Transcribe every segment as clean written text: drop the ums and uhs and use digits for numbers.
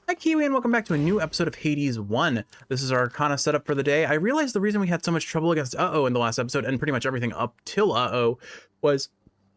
Hi Kiwi, and welcome back to a new episode of Hades 1. This is our Arcana setup for the day. I realized the reason we had so much trouble against Uh-Oh in the last episode, and pretty much everything up till Uh-Oh, was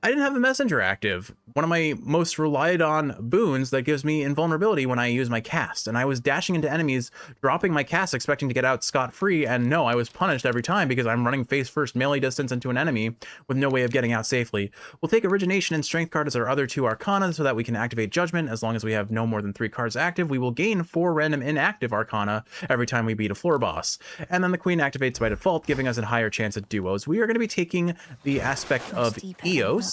I didn't have the messenger active. One of my most relied on boons that gives me invulnerability when I use my cast. And I was dashing into enemies, dropping my cast, expecting to get out scot-free, and no, I was punished every time because I'm running face-first melee distance into an enemy with no way of getting out safely. We'll take Origination and Strength card as our other two Arcana so that we can activate Judgment. As long as we have no more than 3 cards active, we will gain 4 random inactive Arcana every time we beat a floor boss. And then the Queen activates by default, giving us a higher chance at duos. We are going to be taking the aspect of Eos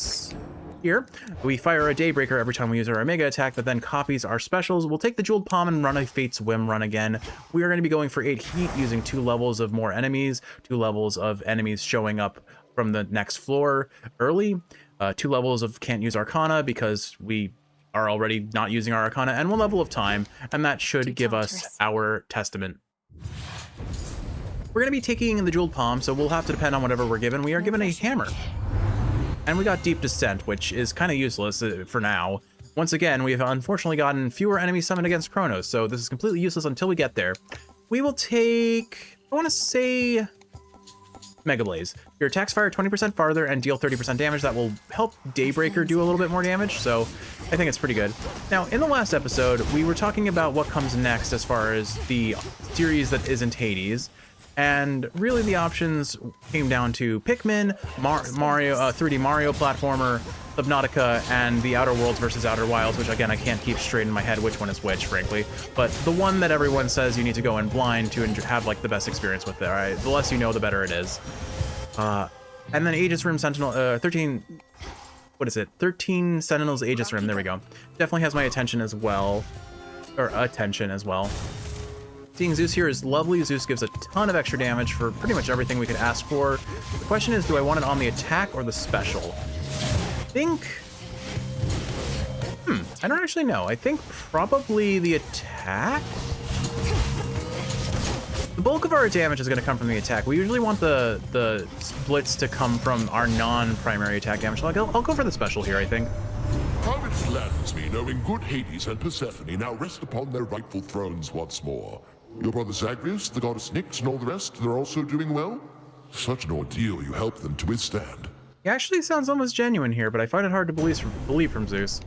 here. We fire a Daybreaker every time we use our Omega attack that then copies our specials. We'll take the Jeweled Palm and run a Fate's Whim run again. We are going to be going for 8 heat using 2 levels of more enemies, 2 levels of enemies showing up from the next floor early, 2 levels of can't use Arcana because we are already not using our Arcana, and 1 level of time, and that should give us our Testament. We're going to be taking the Jeweled Palm, so we'll have to depend on whatever we're given. We are given a hammer. And we got Deep Descent, which is kind of useless for now. Once again, we have unfortunately gotten fewer enemies summoned against Kronos, so this is completely useless until we get there. We will take, I want to say, Mega Blaze. Your attacks fire 20% farther and deal 30% damage. That will help Daybreaker do a little bit more damage, so I think it's pretty good. Now, in the last episode, we were talking about what comes next as far as the series that isn't Hades. And really the options came down to Pikmin, Mario, 3D Mario platformer, Subnautica, and the Outer Worlds versus Outer Wilds, which again, I can't keep straight in my head which one is which, frankly. But the one that everyone says you need to go in blind to have like the best experience with it, all right? The less you know, the better it is. And then Aegis Rim Sentinel, 13 Sentinels Aegis Rim, there we go. Definitely has my attention as well, or attention as well. Seeing Zeus here is lovely. Zeus gives a ton of extra damage for pretty much everything we could ask for. The question is, do I want it on the attack or the special? I think... I don't actually know. I think probably the attack? The bulk of our damage is going to come from the attack. We usually want the splits to come from our non-primary attack damage. So I'll go for the special here, I think. How it gladdens me knowing good Hades and Persephone now rest upon their rightful thrones once more. Your brother Zagreus, the goddess Nyx, and all the rest, they're also doing well? Such an ordeal you helped them to withstand. He actually sounds almost genuine here, but I find it hard to believe from Zeus.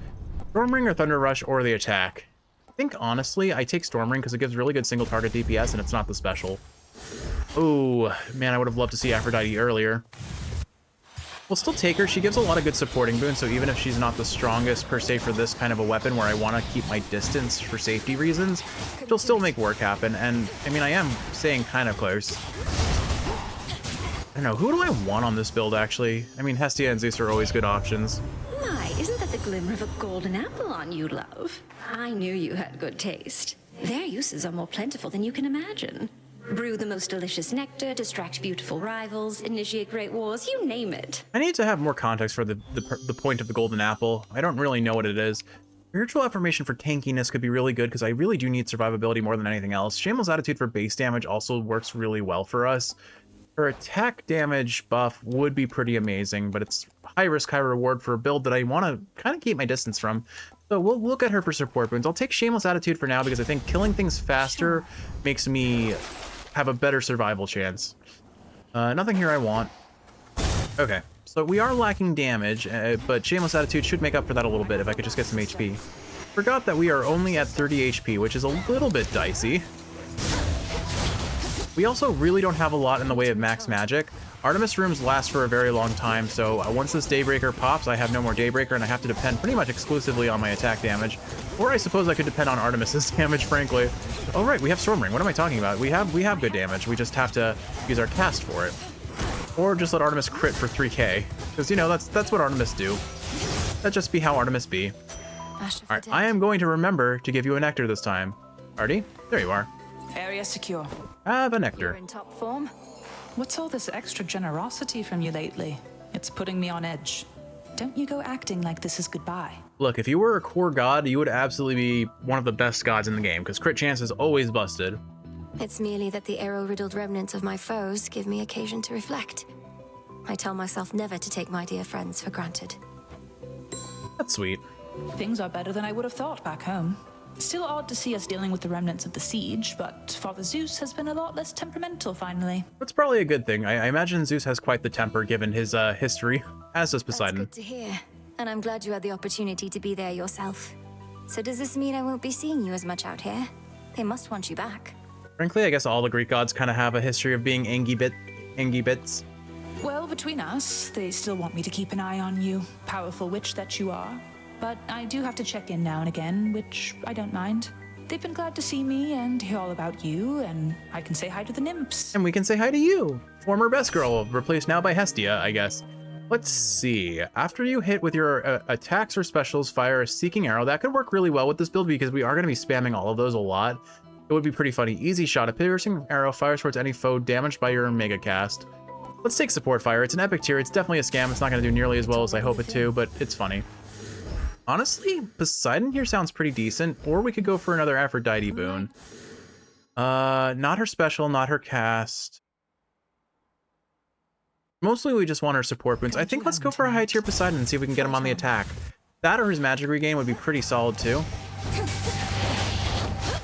Stormring or Thunder Rush or the attack? I think, honestly, I take Stormring because it gives really good single target DPS and it's not the special. Oh, man, I would have loved to see Aphrodite earlier. We'll still take her. She gives a lot of good supporting boons, so even if she's not the strongest per se for this kind of a weapon where I want to keep my distance for safety reasons, she'll still make work happen. And, I mean, I am staying kind of close. I don't know, who do I want on this build, actually? I mean, Hestia and Zeus are always good options. My, isn't that the glimmer of a golden apple on you, love? I knew you had good taste. Their uses are more plentiful than you can imagine. Brew the most delicious nectar, distract beautiful rivals, initiate great wars, you name it. I need to have more context for the point of the golden apple. I don't really know what it is. Spiritual affirmation for tankiness could be really good because I really do need survivability more than anything else. Shameless attitude for base damage also works really well for us. Her attack damage buff would be pretty amazing, but it's high risk, high reward for a build that I want to kind of keep my distance from. So we'll look at her for support boons. I'll take Shameless Attitude for now because I think killing things faster makes me have a better survival chance. Nothing here I want. Okay, so we are lacking damage, but Shameless Attitude should make up for that a little bit if I could just get some HP. Forgot that we are only at 30 HP, which is a little bit dicey. We also really don't have a lot in the way of max magic. Artemis rooms last for a very long time, so once this Daybreaker pops, I have no more Daybreaker, and I have to depend pretty much exclusively on my attack damage. Or I suppose I could depend on Artemis's damage, frankly. Oh right, we have Stormring. What am I talking about? We have good damage. We just have to use our cast for it. Or just let Artemis crit for 3k. Because, you know, that's what Artemis do. That'd just be how Artemis be. Alright, I am going to remember to give you a nectar this time. Artie, there you are. Area secure. Have a You're nectar. in top form. What's all this extra generosity from you lately? It's putting me on edge. Don't you go acting like this is goodbye. Look, if you were a core god, you would absolutely be one of the best gods in the game, because crit chance is always busted. It's merely that the arrow-riddled remnants of my foes give me occasion to reflect. I tell myself never to take my dear friends for granted. That's sweet. Things are better than I would have thought back home. Still odd to see us dealing with the remnants of the siege, but Father Zeus has been a lot less temperamental finally. That's probably a good thing. I imagine Zeus has quite the temper given his history, as does Poseidon. That's good to hear. And I'm glad you had the opportunity to be there yourself. So does this mean I won't be seeing you as much out here? They must want you back. Frankly, I guess all the Greek gods kind of have a history of being angy bits. Well, between us, they still want me to keep an eye on you, powerful witch that you are. But I do have to check in now and again, which I don't mind. They've been glad to see me and hear all about you, and I can say hi to the nymphs. And we can say hi to you, former best girl, replaced now by Hestia, I guess. Let's see. After you hit with your attacks or specials, fire a Seeking Arrow. That could work really well with this build because we are going to be spamming all of those a lot. It would be pretty funny. Easy Shot. A piercing arrow fires towards any foe damaged by your Mega Cast. Let's take Support Fire. It's an epic tier. It's definitely a scam. It's not going to do nearly as well as I hope it to, but it's funny. Honestly, Poseidon here sounds pretty decent, or we could go for another Aphrodite boon. Not her special, not her cast. Mostly we just want her support boons. I think let's go for a high tier Poseidon and see if we can get him on the attack. That or his magic regain would be pretty solid too.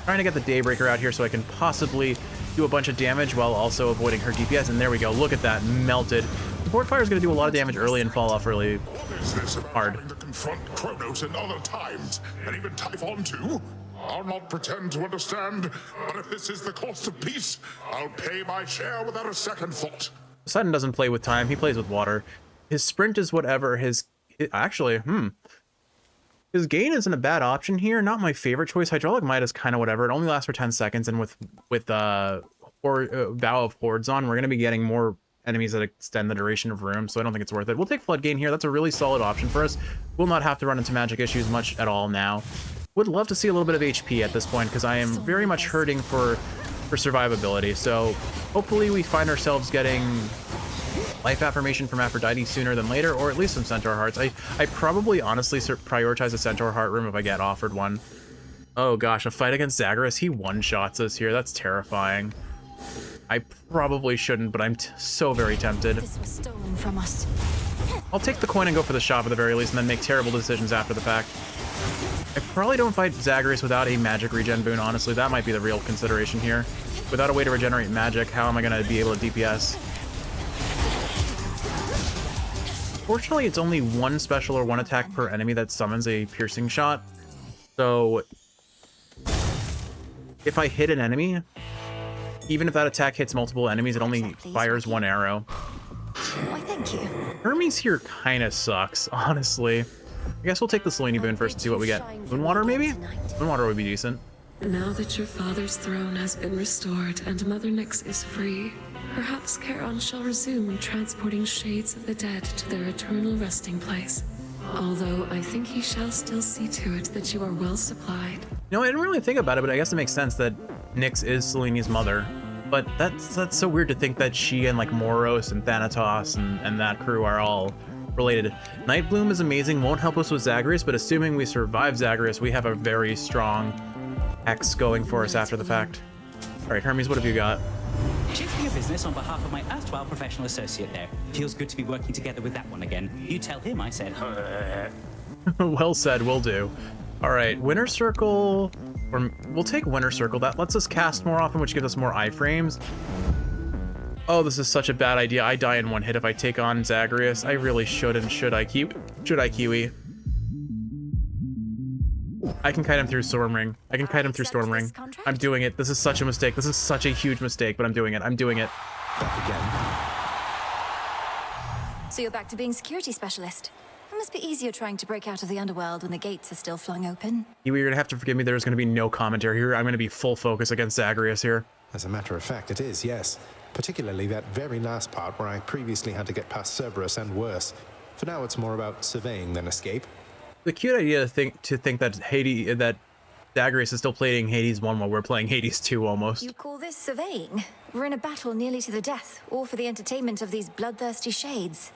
Trying to get the Daybreaker out here so I can possibly do a bunch of damage while also avoiding her DPS, and there we go. Look at that, melted. Support Fire is going to do a lot of damage early and fall off really What is this about hard. having to confront Kronos in other times, and even Typhon too? I'll not pretend to understand, but if this is the cost of peace, I'll pay my share without a second thought. Poseidon doesn't play with time, he plays with water. His sprint is whatever, his gain isn't a bad option here. Not my favorite choice. Hydraulic Might is kind of whatever. It only lasts for 10 seconds, and with Vow of Hordes on, we're going to be getting more enemies that extend the duration of room, so I don't think it's worth it. We'll take Flood Gain here. That's a really solid option for us. We'll not have to run into magic issues much at all now. Would love to see a little bit of HP at this point, because I am very much hurting for survivability, so hopefully we find ourselves getting Life Affirmation from Aphrodite sooner than later, or at least some Centaur Hearts. I probably honestly prioritize a Centaur Heart room if I get offered one. Oh gosh, a fight against Zagreus. He one-shots us here. That's terrifying. I probably shouldn't, but I'm so very tempted. This was stolen from us. I'll take the coin and go for the shop at the very least, and then make terrible decisions after the fact. I probably don't fight Zagreus without a magic regen boon, honestly. That might be the real consideration here. Without a way to regenerate magic, how am I going to be able to DPS? Fortunately, it's only one special or one attack per enemy that summons a piercing shot. So if I hit an enemy, even if that attack hits multiple enemies, it only fires one arrow. Why, thank you. Hermes here kind of sucks, honestly. I guess we'll take the Selene boon first and see what we get. Moonwater, maybe? Moonwater would be decent. Now that your father's throne has been restored and Mother Nyx is free, perhaps Charon shall resume transporting shades of the dead to their eternal resting place. Although I think he shall still see to it that you are well supplied. No, I didn't really think about it, but I guess it makes sense that Nyx is Selene's mother. But that's so weird to think that she and like Moros and Thanatos and that crew are all related. Nightbloom is amazing, won't help us with Zagreus, but assuming we survive Zagreus, we have a very strong X going for us after the fact. All right, Hermes, what have you got? Shifting a business on behalf of my erstwhile professional associate there. Feels good to be working together with that one again. You tell him I said, Well said, will do. All right, Winter Circle, or we'll take Winter Circle. That lets us cast more often, which gives us more iframes. Oh, this is such a bad idea. I die in one hit if I take on Zagreus. I really shouldn't. Should I Kiwi? I can kite him through Stormring. I can kite him through Stormring. I'm doing it. This is such a mistake. This is such a huge mistake, but I'm doing it. I'm doing it. So you're back to being security specialist. It must be easier trying to break out of the underworld when the gates are still flung open. Kiwi, you're gonna have to forgive me. There's gonna be no commentary here. I'm gonna be full focus against Zagreus here. As a matter of fact, it is, yes. Particularly that very last part where I previously had to get past Cerberus and worse. For now, it's more about surveying than escape. The cute idea to think that that Zagreus is still playing Hades 1 while we're playing Hades 2 almost. You call this surveying? We're in a battle nearly to the death, all for the entertainment of these bloodthirsty shades.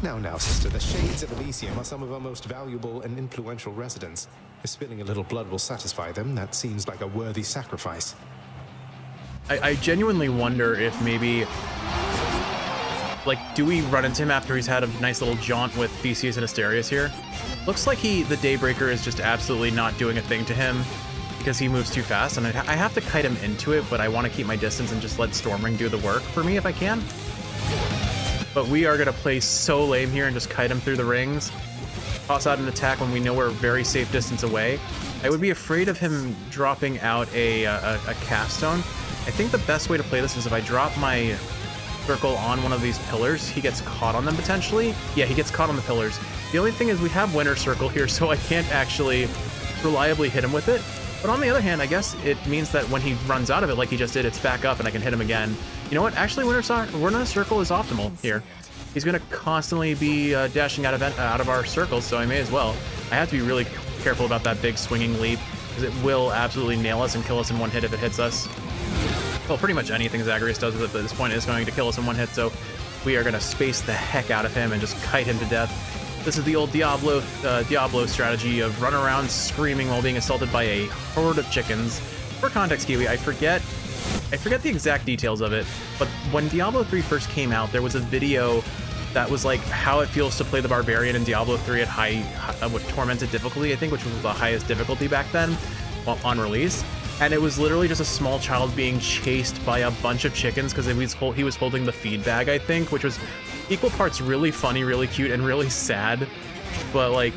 Now, sister, the Shades of Elysium are some of our most valuable and influential residents. If spilling a little blood will satisfy them, that seems like a worthy sacrifice. I genuinely wonder if maybe Like, do we run into him after he's had a nice little jaunt with Theseus and Asterius here? Looks like the Daybreaker is just absolutely not doing a thing to him because he moves too fast, and I have to kite him into it, but I want to keep my distance and just let Stormring do the work for me if I can. But we are going to play so lame here and just kite him through the rings. Toss out an attack when we know we're a very safe distance away. I would be afraid of him dropping out a Capstone. I think the best way to play this is if I drop my circle on one of these pillars, he gets caught on them potentially. Yeah, he gets caught on the pillars. The only thing is we have Winter Circle here, so I can't actually reliably hit him with it. But on the other hand, I guess it means that when he runs out of it like he just did, it's back up and I can hit him again. You know what? Actually, Winter Circle is optimal here. He's going to constantly be dashing out of our circles, so I may as well. I have to be really careful about that big swinging leap, because it will absolutely nail us and kill us in one hit if it hits us. Well, pretty much anything Zagreus does at this point is going to kill us in one hit, so we are going to space the heck out of him and just kite him to death. This is the old Diablo strategy of run around screaming while being assaulted by a horde of chickens. For context, Kiwi, I forget the exact details of it, but when Diablo 3 first came out, there was a video that was like how it feels to play the Barbarian in Diablo 3 at with Tormented difficulty, I think, which was the highest difficulty back then on release. And it was literally just a small child being chased by a bunch of chickens because he was holding the feed bag, I think, which was equal parts really funny, really cute, and really sad. But like,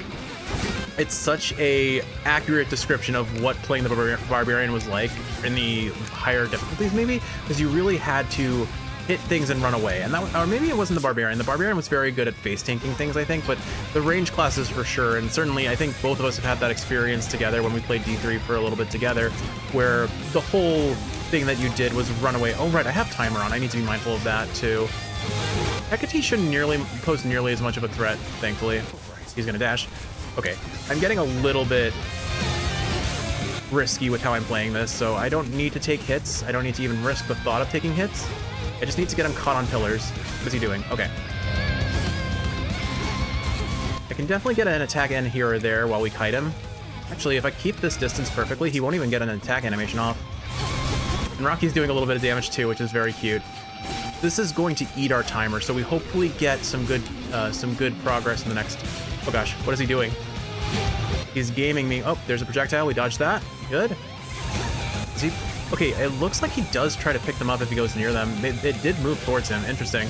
it's such a accurate description of what playing the Barbarian was like in the higher difficulties, maybe, because you really had to hit things and run away. And that, or maybe it wasn't the Barbarian. The Barbarian was very good at face tanking things, I think, but the range classes for sure. And certainly, I think both of us have had that experience together when we played D3 for a little bit together, where the whole thing that you did was run away. Oh, right, I have timer on. I need to be mindful of that too. Hecate shouldn't pose nearly as much of a threat, thankfully. He's gonna dash. Okay, I'm getting a little bit risky with how I'm playing this, so I don't need to take hits. I don't need to even risk the thought of taking hits. I just need to get him caught on pillars. What is he doing? Okay. I can definitely get an attack in here or there while we kite him. Actually, if I keep this distance perfectly, he won't even get an attack animation off. And Rocky's doing a little bit of damage too, which is very cute. This is going to eat our timer, so we hopefully get some good progress in the next... Oh gosh, what is he doing? He's gaming me. Oh, there's a projectile. We dodged that. Good. Is he... Okay, it looks like he does try to pick them up if he goes near them. It did move towards him. Interesting.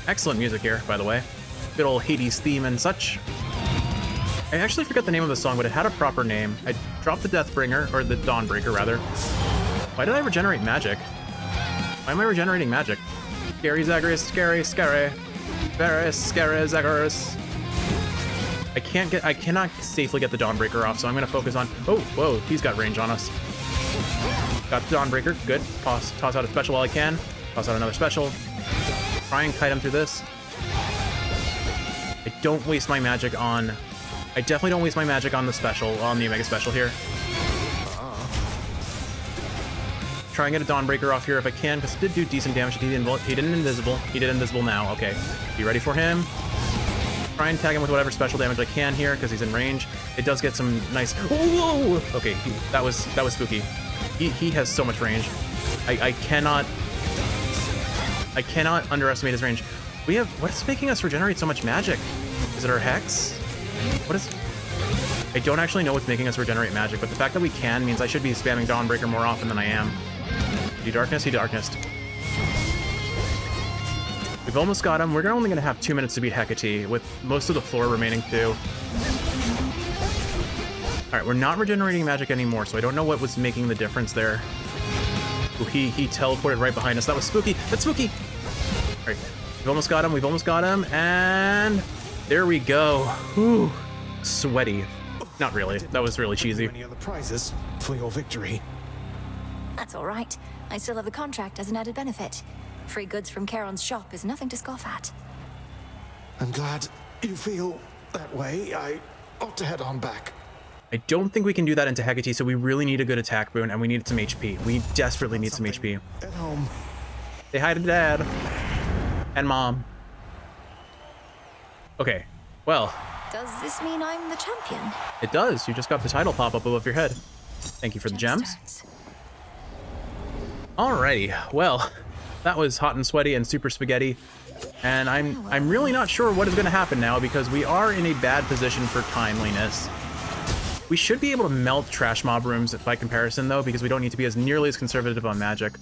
Excellent music here, by the way. Good old Hades theme and such. I actually forgot the name of the song, but it had a proper name. I dropped the Deathbringer, or the Dawnbreaker, rather. Why did I regenerate magic? Why am I regenerating magic? Scary Zagreus, scary, scary. Very scary Zagreus. I cannot safely get the Dawnbreaker off, so I'm gonna focus on... Oh, whoa, he's got range on us. Got the Dawnbreaker, good. Toss out a special while I can. Toss out another special. Try and kite him through this. I don't waste my magic on... I definitely don't waste my magic on the special, on the Omega Special here. Try and get a Dawnbreaker off here if I can, because it did do decent damage. He didn't invisible. He did invisible now. Okay, be ready for him. Try and tag him with whatever special damage I can here, because he's in range. It does get some nice... Whoa! Okay, that was spooky. He has so much range. I cannot underestimate his range. We have... What's making us regenerate so much magic? Is it our Hex? What is... I don't actually know what's making us regenerate magic, but the fact that we can means I should be spamming Dawnbreaker more often than I am. He darkness, he darknessed. We've almost got him. We're only going to have 2 minutes to beat Hecate, with most of the floor remaining too. Alright, we're not regenerating magic anymore, so I don't know what was making the difference there. Ooh, he teleported right behind us. That was spooky. That's spooky! Alright, we've almost got him. We've almost got him, and... There we go. Whew. Sweaty. Not really. That was really cheesy. Any other prizes for your victory? That's all right. I still have the contract as an added benefit. Free goods from Charon's shop is nothing to scoff at. I'm glad you feel that way. I ought to head on back. I don't think we can do that into Hecate, so we really need a good attack boon, and we need some HP. We desperately need some HP. At home. Say hi to Dad. And Mom. Okay, well... Does this mean I'm the champion? It does. You just got the title pop up above your head. Thank you for the gems. Gemstones. Alrighty, well, That was hot and sweaty and super spaghetti. And I'm really not sure what is going to happen now because we are in a bad position for timeliness. We should be able to melt trash mob rooms by comparison though, because we don't need to be as nearly as conservative on magic.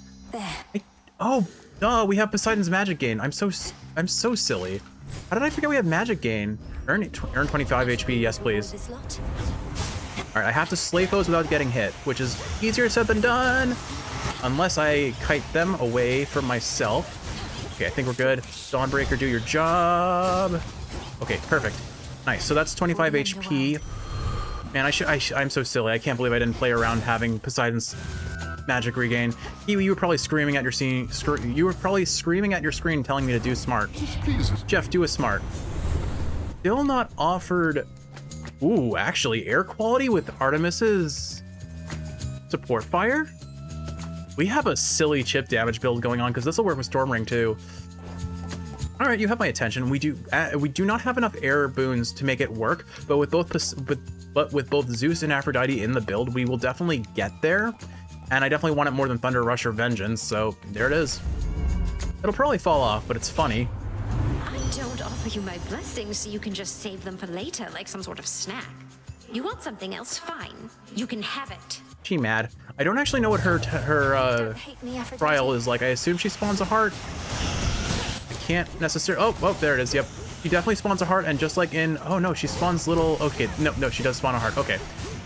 Oh, duh, we have Poseidon's magic gain. I'm so silly. How did I forget we have magic gain? Earn 25 HP, yes please. All right, I have to slay foes without getting hit, which is easier said than done. Unless I kite them away from myself. Okay, I think we're good. Dawnbreaker, do your job. Okay, perfect. Nice, so that's 25 HP. Man, I'm so silly. I can't believe I didn't play around having Poseidon's magic regain. You were probably screaming at your screen. You were probably screaming at your screen telling me to do smart. Jeff, do a smart. Still not offered. Ooh, actually, air quality with Artemis's support fire? We have a silly chip damage build going on because this will work with Stormring too. All right, you have my attention. We do not have enough air boons to make it work, but with both Zeus and Aphrodite in the build, we will definitely get there. And I definitely want it more than Thunder Rush or Vengeance, so there it is. It'll probably fall off, but it's funny. I don't offer you my blessings so you can just save them for later like some sort of snack. You want something else? Fine. You can have it. She mad. I don't actually know what her trial is like. I assume she spawns a heart. I can't necessarily. Oh, there it is. Yep. She definitely spawns a heart, and just like in. Oh no, she spawns little. Okay, no, she does spawn a heart. Okay.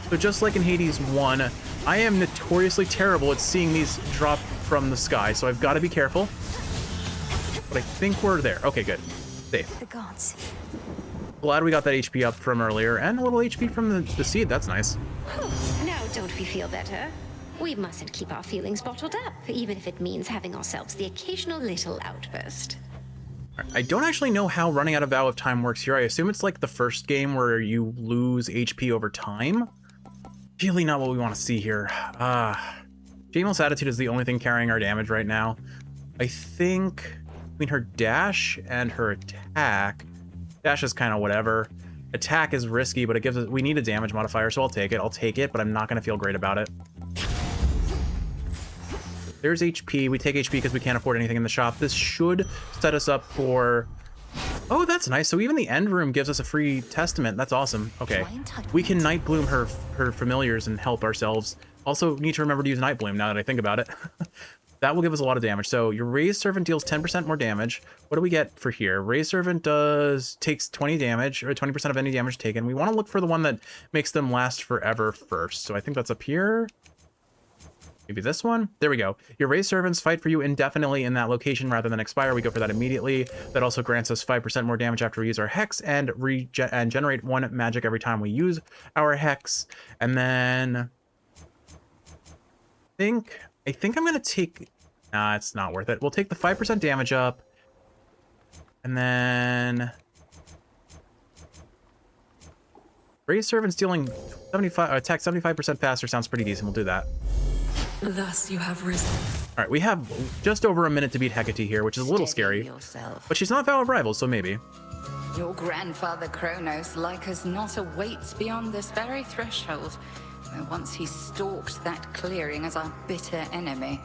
So just like in Hades 1, I am notoriously terrible at seeing these drop from the sky, so I've got to be careful. But I think we're there. Okay, good. Safe. The gods. Glad we got that HP up from earlier, and a little HP from the seed. That's nice. Now don't we feel better? We mustn't keep our feelings bottled up, even if it means having ourselves the occasional little outburst. I don't actually know how running out of Vow of Time works here. I assume it's like the first game where you lose HP over time. Really not what we want to see here. Shameless Attitude is the only thing carrying our damage right now. I think between her dash and her attack, dash is kind of whatever. Attack is risky, but it gives us, we need a damage modifier, so I'll take it, but I'm not going to feel great about it. There's HP. We take HP because we can't afford anything in the shop. This should set us up for... Oh, that's nice. So even the end room gives us a free testament. That's awesome. Okay. We can Nightbloom her familiars and help ourselves. Also need to remember to use Nightbloom now that I think about it. That will give us a lot of damage. So your Raised Servant deals 10% more damage. What do we get for here? Raised Servant takes 20 damage, or 20% of any damage taken. We want to look for the one that makes them last forever first. So I think that's up here. Maybe this one? There we go. Your Raised Servants fight for you indefinitely in that location rather than expire. We go for that immediately. That also grants us 5% more damage after we use our Hex and generate 1 magic every time we use our Hex. And then... I think I'm going to take... Nah, it's not worth it. We'll take the 5% damage up. And then... Raised Servants dealing 75, attack 75% faster sounds pretty decent. We'll do that. Thus you have risen. All right, we have just over a minute to beat Hecate here, which is a little scary. But she's not Vow of Rivals, so maybe. Your grandfather Kronos, like us not, awaits beyond this very threshold, where once he stalked that clearing as our bitter enemy.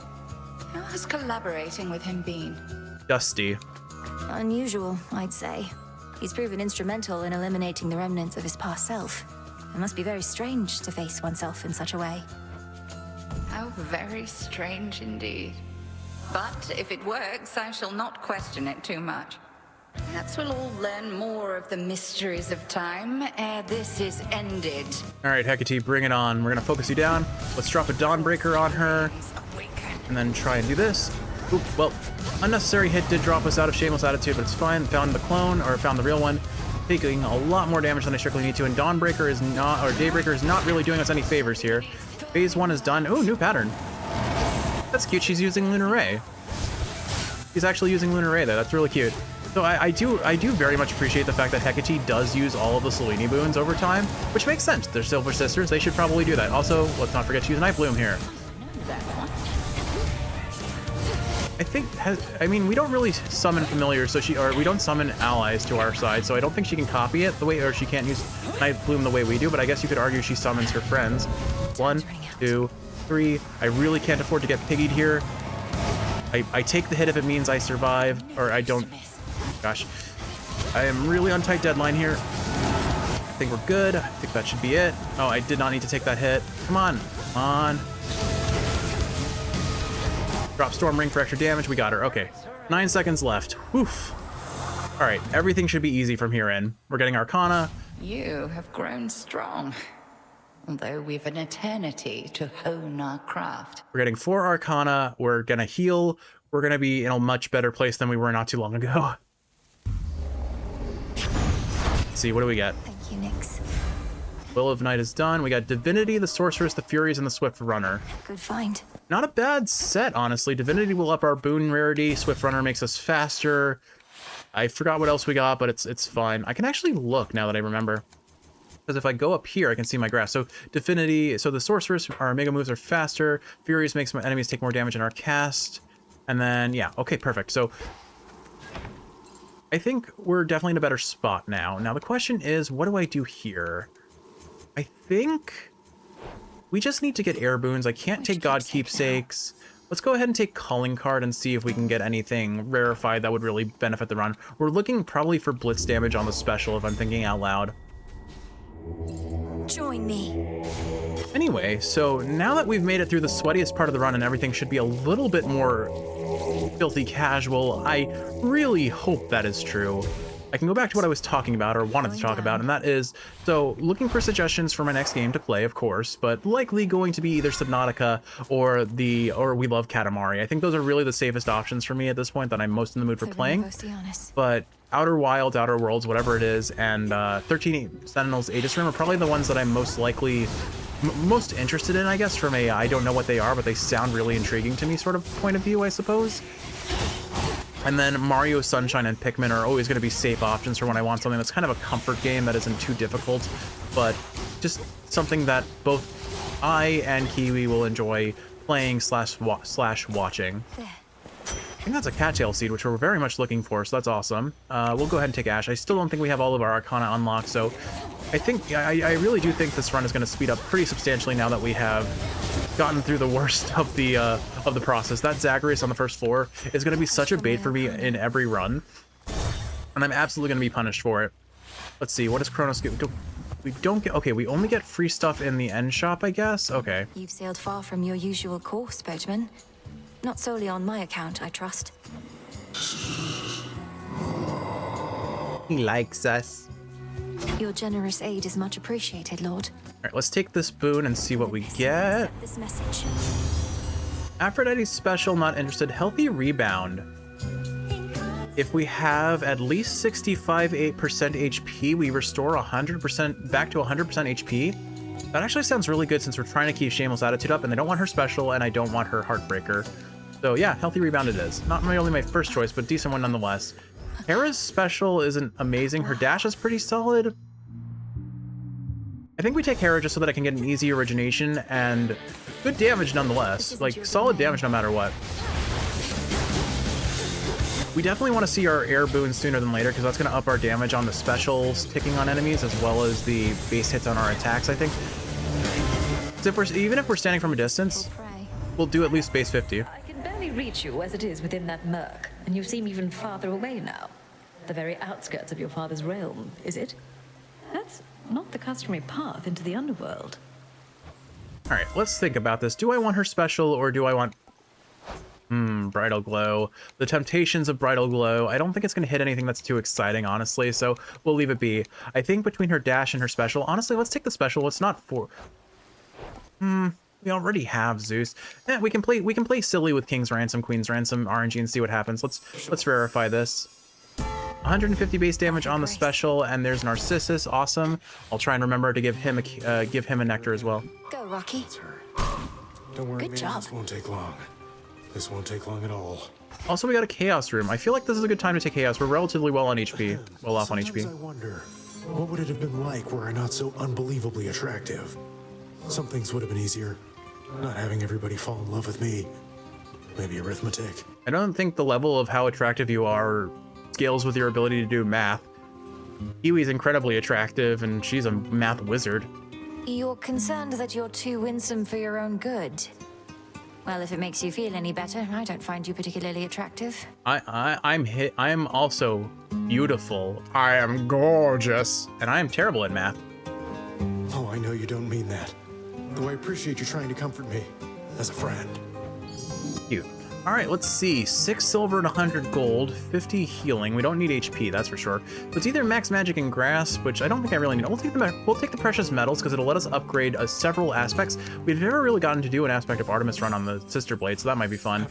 How has collaborating with him been? Dusty. Unusual, I'd say. He's proven instrumental in eliminating the remnants of his past self. It must be very strange to face oneself in such a way. How very strange indeed. But if it works, I shall not question it too much. Perhaps we'll all learn more of the mysteries of time ere this is ended. All right, Hecate, bring it on. We're gonna focus you down. Let's drop a Dawnbreaker on her, and then try and do this. Oop, well, unnecessary hit did drop us out of Shameless Attitude, but it's fine. Found the clone, or found the real one, taking a lot more damage than I strictly need to, and Dawnbreaker is not, or Daybreaker is not really doing us any favors here. Phase 1 is done. Oh, new pattern. That's cute. She's using Lunar Ray. She's actually using Lunar Ray there. That's really cute. So I do very much appreciate the fact that Hecate does use all of the Selene boons over time, which makes sense. They're Silver Sisters. They should probably do that. Also, let's not forget to use Nightbloom here. I mean, we don't really summon familiars, so we don't summon allies to our side, so I don't think she can copy it the way, or she can't use Nightbloom the way we do, but I guess you could argue she summons her friends. 1, 2, 3. I really can't afford to get piggied here. I take the hit if it means I survive, or I don't. Gosh, I am really on tight deadline here. I think we're good. I think that should be it. Oh, I did not need to take that hit. Come on, come on. Drop Storm Ring for extra damage. We got her. Okay, 9 seconds left. Oof. All right, everything should be easy from here in. We're getting Arcana. You have grown strong. Although we've an eternity to hone our craft. We're getting 4 Arcana. We're gonna heal. We're gonna be in a much better place than we were not too long ago. Let's see, what do we get? Thank you, Nyx. Will of Night is done. We got Divinity, the Sorceress, the Furies, and the Swift Runner. Good find. Not a bad set, honestly. Divinity will up our boon rarity. Swift Runner makes us faster. I forgot what else we got, but it's fine. I can actually look now that I remember. Because if I go up here, I can see my grass. So Divinity, so the Sorceress, our Mega moves are faster. Furies makes my enemies take more damage in our cast. And then, yeah, okay, perfect. So I think we're definitely in a better spot now. Now the question is, what do I do here? I think we just need to get air boons. I can't take God Keepsakes. Let's go ahead and take Calling Card and see if we can get anything rarefied that would really benefit the run. We're looking probably for blitz damage on the special if I'm thinking out loud. Join me. Anyway, so now that we've made it through the sweatiest part of the run and everything should be a little bit more filthy casual, I really hope that is true. I can go back to what I was talking about, or wanted to talk about, and that is, so looking for suggestions for my next game to play, of course, but likely going to be either Subnautica or We Love Katamari. I think those are really the safest options for me at this point that I'm most in the mood for playing. But Outer Wilds, Outer Worlds, whatever it is, and 13 Sentinels Aegis Rim are probably the ones that I'm most likely, most interested in, I guess, from a I don't know what they are, but they sound really intriguing to me sort of point of view, I suppose. And then Mario, Sunshine, and Pikmin are always going to be safe options for when I want something that's kind of a comfort game that isn't too difficult, but just something that both I and Kiwi will enjoy playing slash watching. I think that's a Cattail Seed, which we're very much looking for, so that's awesome. We'll go ahead and take Ash. I still don't think we have all of our Arcana unlocked, so I think I really do think this run is going to speed up pretty substantially now that we have gotten through the worst of the process. That Zagreus on the first floor is going to be such a bait for me in every run, and I'm absolutely going to be punished for it. Let's see, what does Chronos get? We don't get, okay, we only get free stuff in the end shop, I guess. Okay. You've sailed far from your usual course, Boatman. Not solely on my account, I trust. He likes us. Your generous aid is much appreciated, Lord. All right, let's take this boon and see what we get. This message. Aphrodite's special, not interested. Healthy rebound. If we have at least 65% HP, we restore 100% back to 100% HP. That actually sounds really good since we're trying to keep Shameless Attitude up, and I don't want her special, and I don't want her Heartbreaker. So yeah, healthy rebound it is. Not really my first choice, but decent one nonetheless. Hera's special isn't amazing. Her dash is pretty solid. I think we take Hera just so that I can get an easy origination and good damage nonetheless. Like, solid damage no matter what. We definitely want to see our air boons sooner than later, because that's going to up our damage on the specials ticking on enemies, as well as the base hits on our attacks, I think. So even if we're standing from a distance, we'll do at least base 50. I can barely reach you as it is within that murk, and you seem even farther away now. The very outskirts of your father's realm, is it? That's not the customary path into the underworld. All right, let's think about this. Do I want her special, or do I want... Bridal Glow. The temptations of Bridal Glow. I don't think it's going to hit anything that's too exciting, honestly, so we'll leave it be. I think between her dash and her special, honestly, let's take the special. It's not for... we already have Zeus. We can play silly with King's Ransom, Queen's Ransom, RNG, and see what happens. Let's verify this. 150 base damage on the special, and there's Narcissus. Awesome. I'll try and remember to give him a nectar as well. Go, Rocky. Don't worry, Good job. This won't take long. This won't take long at all. Also, we got a Chaos Room. I feel like this is a good time to take Chaos. We're relatively well on HP. Well off on Sometimes HP. I wonder, what would it have been like were I not so unbelievably attractive? Some things would have been easier. Not having everybody fall in love with me. Maybe arithmetic. I don't think the level of how attractive you are scales with your ability to do math. Kiwi's incredibly attractive, and she's a math wizard. You're concerned that you're too winsome for your own good. Well, if it makes you feel any better, I don't find you particularly attractive. I'm also beautiful. I am gorgeous. And I am terrible at math. Oh, I know you don't mean that. Though I appreciate you trying to comfort me as a friend. Cute. All right, let's see. 6 silver and 100 gold, 50 healing. We don't need HP, that's for sure. So it's either max magic and grasp, which I don't think I really need. We'll take the precious metals because it'll let us upgrade several aspects. We've never really gotten to do an aspect of Artemis Run on the Sister Blade, so that might be fun.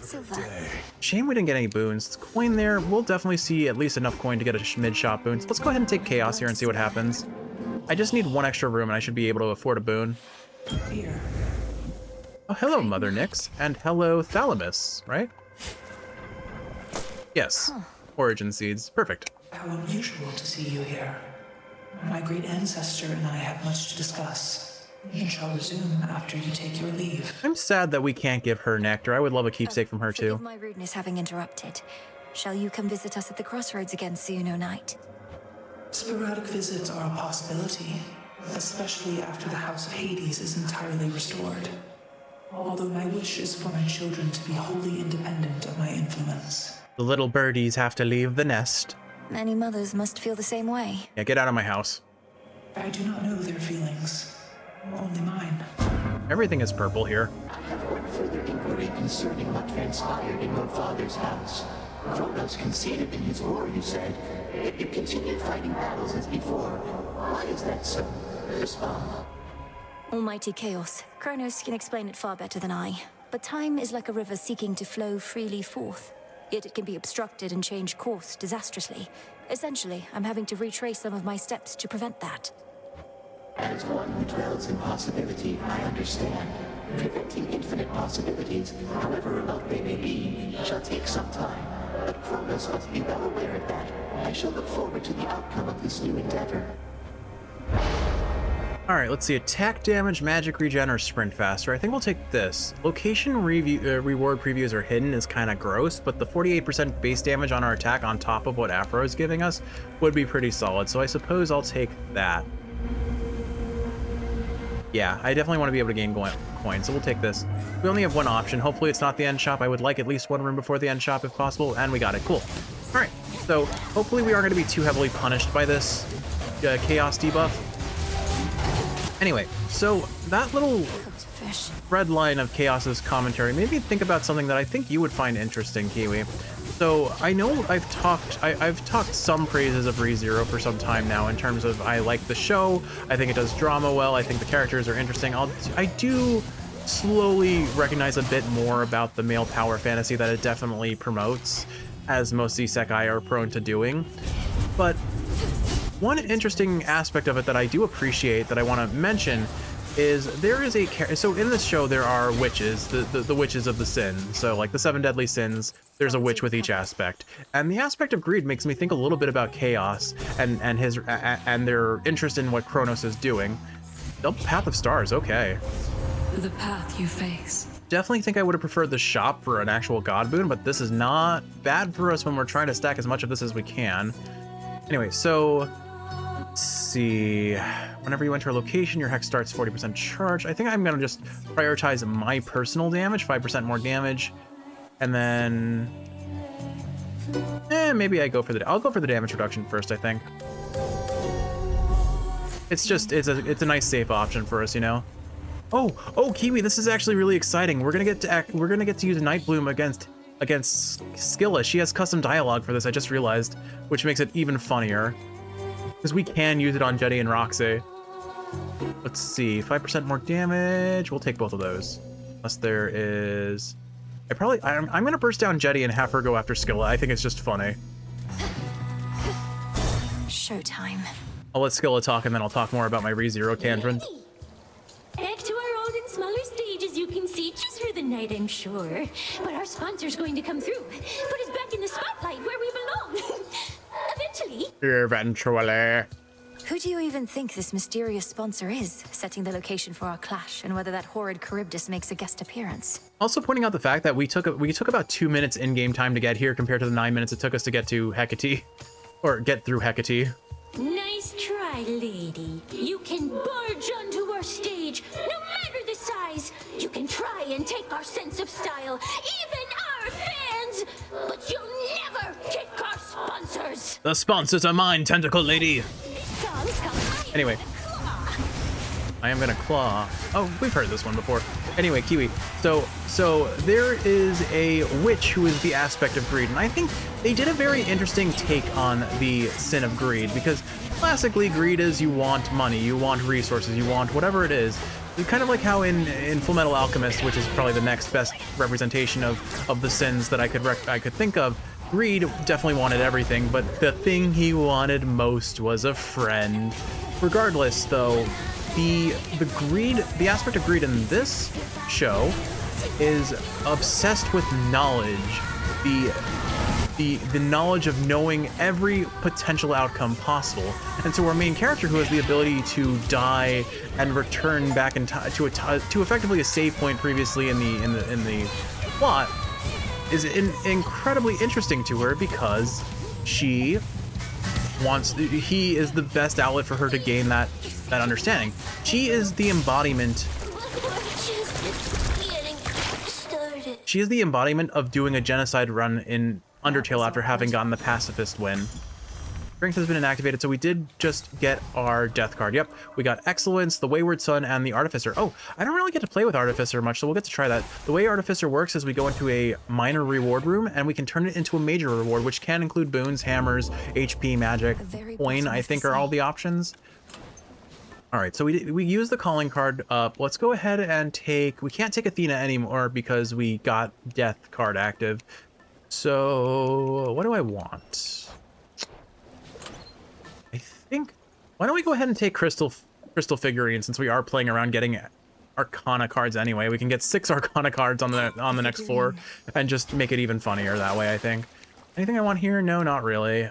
Shame we didn't get any boons. Coin there. We'll definitely see at least enough coin to get a mid-shot boon. So let's go ahead and take Chaos here and see what happens. I just need 1 extra room and I should be able to afford a boon. Here. Oh, hello, Mother Nyx, and hello, Thalamus, right? Yes. Origin seeds. Perfect. How unusual to see you here. My great ancestor and I have much to discuss. We shall resume after you take your leave. I'm sad that we can't give her nectar. I would love a keepsake from her, too. Forgive my rudeness having interrupted. Shall you come visit us at the crossroads again soon, O Knight? Sporadic visits are a possibility, especially after the House of Hades is entirely restored. Although my wish is for my children to be wholly independent of my influence. The little birdies have to leave the nest. Many mothers must feel the same way. Yeah, get out of my house. I do not know their feelings, only mine. Everything is purple here. I have one further inquiry concerning what transpired in your father's house. Kronos conceded in his war, you said, yet you continued fighting battles as before. Why is that so? Respond. Almighty chaos. Kronos can explain it far better than I. But time is like a river seeking to flow freely forth. Yet it can be obstructed and change course disastrously. Essentially, I'm having to retrace some of my steps to prevent that. As one who dwells in possibility, I understand. Preventing infinite possibilities, however remote they may be, shall take some time. But Kronos must be well aware of that. I shall look forward to the outcome of this new endeavor. All right, let's see. Attack damage, magic regen, or sprint faster. I think we'll take this. Location reward previews are hidden is kind of gross, but the 48% base damage on our attack on top of what Afro is giving us would be pretty solid. So I suppose I'll take that. Yeah, I definitely want to be able to gain coins, so we'll take this. We only have 1 option. Hopefully it's not the end shop. I would like at least 1 room before the end shop if possible, and we got it. Cool. All right, so hopefully we aren't going to be too heavily punished by this chaos debuff. Anyway, so that little red line of Chaos's commentary made me think about something that I think you would find interesting, Kiwi. So I know I've talked some praises of ReZero for some time now in terms of I like the show, I think it does drama well, I think the characters are interesting. I do slowly recognize a bit more about the male power fantasy that it definitely promotes, as most isekai are prone to doing. But one interesting aspect of it that I do appreciate that I want to mention is there is so in this show there are witches, the witches of the sin. So like the 7 deadly sins, there's a witch with each aspect. And the aspect of greed makes me think a little bit about Chaos and their interest in what Kronos is doing. Double Path of Stars, okay. The path you face. Definitely think I would have preferred the shop for an actual god boon, but this is not bad for us when we're trying to stack as much of this as we can. Anyway, so let's see. Whenever you enter a location, your hex starts 40% charge. I think I'm gonna just prioritize my personal damage, 5% more damage, and then maybe I'll go for the damage reduction first. I think it's a nice safe option for us, you know. Oh, Kiwi, this is actually really exciting. We're gonna get to use Nightbloom against Skilla. She has custom dialogue for this. I just realized, which makes it even funnier. Because we can use it on Jetty and Roxy. Let's see, 5% more damage. We'll take both of those. Unless there is... I'm going to burst down Jetty and have her go after Skilla. I think it's just funny. Showtime. I'll let Skilla talk and then I'll talk more about my ReZero tangent. Back to our old and smaller stage, as you can see, just for the night, I'm sure. But our sponsor's going to come through. Put us back in the spotlight where we belong. Eventually. Eventually. Who do you even think this mysterious sponsor is, setting the location for our clash, and whether that horrid Charybdis makes a guest appearance? Also pointing out the fact that we took about 2 minutes in-game time to get here compared to the 9 minutes it took us to get to Hecate. Or get through Hecate. Nice try, lady. You can barge onto our stage, no matter the size. You can try and take our sense of style, even our fans, but you'll never take our sponsors. The sponsors are mine, tentacle lady. Songs come higher Anyway. than a claw. I am gonna claw. Oh, we've heard this one before. Anyway, Kiwi. So there is a witch who is the aspect of greed, and I think they did a very interesting take on the sin of greed, because classically greed is you want money, you want resources, you want whatever it is. It's kind of like how in Full Metal Alchemist, which is probably the next best representation of the sins that I could think of. Greed definitely wanted everything, but the thing he wanted most was a friend. Regardless, though, the aspect of greed in this show is obsessed with knowledge. The knowledge of knowing every potential outcome possible. And so our main character, who has the ability to die and return back in time to effectively a save point previously in the plot, is incredibly interesting to her, because he is the best outlet for her to gain that understanding. She is the embodiment. She is the embodiment of doing a genocide run in Undertale after having gotten the pacifist win. Strength has been inactivated, so we did just get our death card. Yep, we got Excellence, the Wayward Son, and the Artificer. Oh, I don't really get to play with Artificer much, so we'll get to try that. The way Artificer works is we go into a minor reward room, and we can turn it into a major reward, which can include boons, hammers, HP, magic, coin, I think are all the options. All right, so we use the calling card up. Let's go ahead and we can't take Athena anymore because we got death card active. So what do I want? I think, why don't we go ahead and take Crystal Figurine, since we are playing around getting Arcana cards anyway. We can get 6 Arcana cards on the next floor and just make it even funnier that way, I think. Anything I want here? No, not really.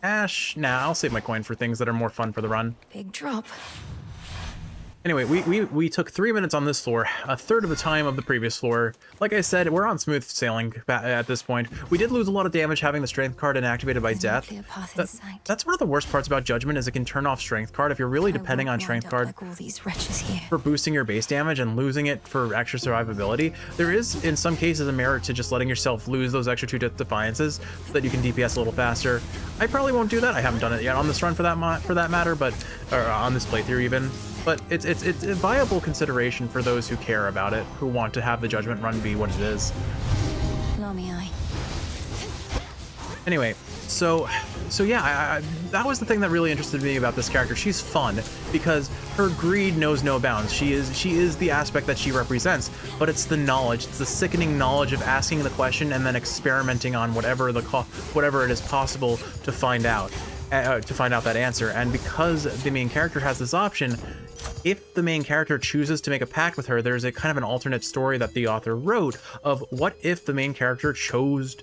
Ash, nah, I'll save my coin for things that are more fun for the run. Big drop. Anyway, we took 3 minutes on this floor, a third of the time of the previous floor. Like I said, we're on smooth sailing at this point. We did lose a lot of damage having the strength card inactivated by death. That's one of the worst parts about Judgment, is it can turn off strength card if you're really depending on strength card for boosting your base damage and losing it for extra survivability. There is, in some cases, a merit to just letting yourself lose those extra 2 defiances so that you can DPS a little faster. I probably won't do that. I haven't done it yet on this run for that matter, but or on this playthrough even. But it's a viable consideration for those who care about it, who want to have the Judgment run be what it is. Anyway, so yeah, that was the thing that really interested me about this character. She's fun because her greed knows no bounds. She is the aspect that she represents, but it's the knowledge. It's the sickening knowledge of asking the question and then experimenting on whatever it is possible to find out that answer. And because the main character has this option, if the main character chooses to make a pact with her, there's a kind of an alternate story that the author wrote of what if the main character chose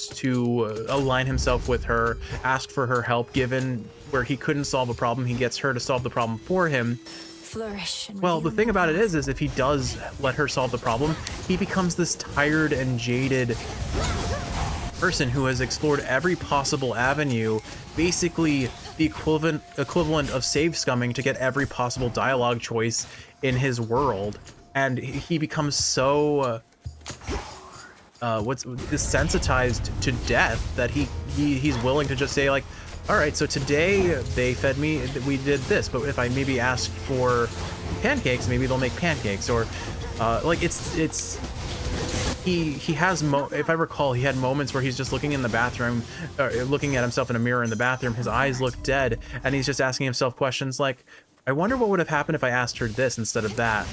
to align himself with her, ask for her help, given where he couldn't solve a problem, he gets her to solve the problem for him. Well, the thing about it is if he does let her solve the problem, he becomes this tired and jaded person who has explored every possible avenue, basically the equivalent of save scumming to get every possible dialogue choice in his world, and he becomes so desensitized to death that he's willing to just say, like, all right, so today they fed me, we did this, but if I maybe asked for pancakes, maybe they'll make pancakes, or like he has if I recall, he had moments where he's just looking in the bathroom, looking at himself in a mirror in the bathroom. His eyes look dead, and he's just asking himself questions like, I wonder what would have happened if I asked her this instead of that,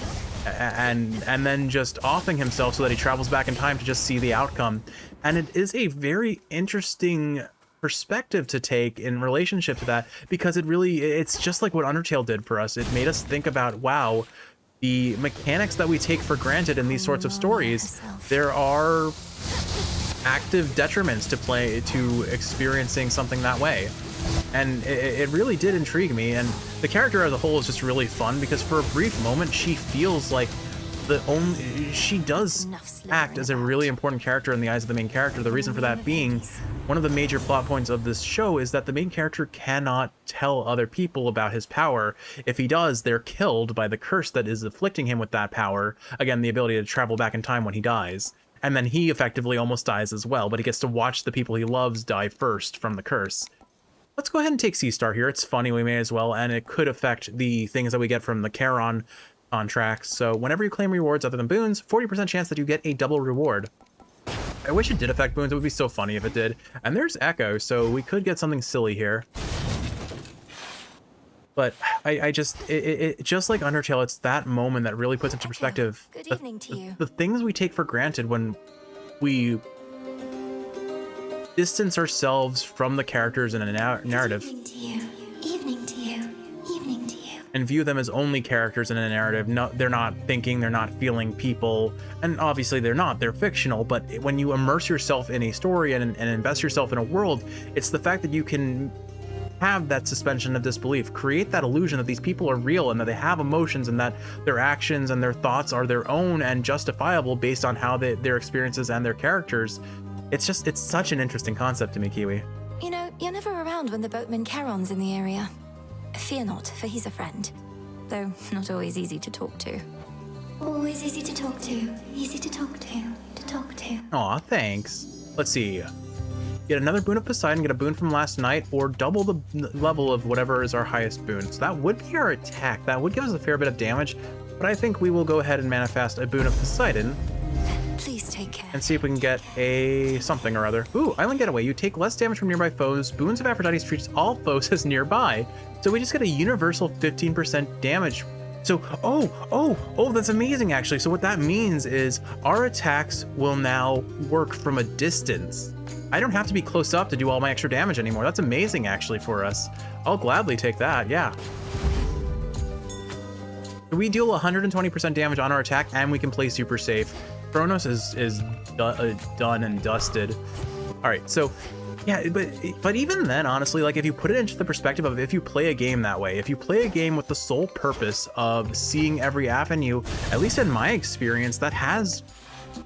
and then just offing himself so that he travels back in time to just see the outcome. And it is a very interesting perspective to take in relationship to that, because it's just like what Undertale did for us. It made us think about, wow, the mechanics that we take for granted in these sorts of stories, there are active detriments to experiencing something that way. And it really did intrigue me, and the character as a whole is just really fun, because for a brief moment she feels like she does act as a really important character in the eyes of the main character. The reason for that being, one of the major plot points of this show is that the main character cannot tell other people about his power. If he does, they're killed by the curse that is afflicting him with that power. Again, the ability to travel back in time when he dies. And then he effectively almost dies as well, but he gets to watch the people he loves die first from the curse. Let's go ahead and take Seastar here. It's funny, we may as well, and it could affect the things that we get from the Charon contracts. So whenever you claim rewards other than boons, 40% chance that you get a double reward. I wish it did affect boons. It would be so funny if it did. And there's Echo, so we could get something silly here. But I just, just like Undertale, it's that moment that really puts into perspective Good evening to you. the things we take for granted when we distance ourselves from the characters in a narrative. Evening to you. Evening to you. Evening to you. And view them as only characters in a narrative. No, they're not thinking, they're not feeling people, and obviously they're not, they're fictional, but when you immerse yourself in a story and invest yourself in a world, it's the fact that you can have that suspension of disbelief, create that illusion that these people are real and that they have emotions and that their actions and their thoughts are their own and justifiable based on how their experiences and their characters. It's such an interesting concept to me, Kiwi. You know, you're never around when the boatman Charon's in the area. Fear not, for he's a friend. Though not always easy to talk to. Always easy to talk to. Easy to talk to. Aw, thanks. Let's see. Get another boon of Poseidon, get a boon from last night, or double the level of whatever is our highest boon. So that would be our attack. That would give us a fair bit of damage, but I think we will go ahead and manifest a boon of Poseidon. Please take care. And see if we can get a something or other. Ooh, Island Getaway. You take less damage from nearby foes. Boons of Aphrodite treats all foes as nearby. So we just get a universal 15% damage. So, oh, that's amazing actually. So what that means is our attacks will now work from a distance. I don't have to be close up to do all my extra damage anymore. That's amazing actually for us. I'll gladly take that, yeah. We deal 120% damage on our attack and we can play super safe. Kronos is done and dusted. All right, so yeah, but even then, honestly, like if you put it into the perspective of if you play a game that way, if you play a game with the sole purpose of seeing every avenue, at least in my experience, that has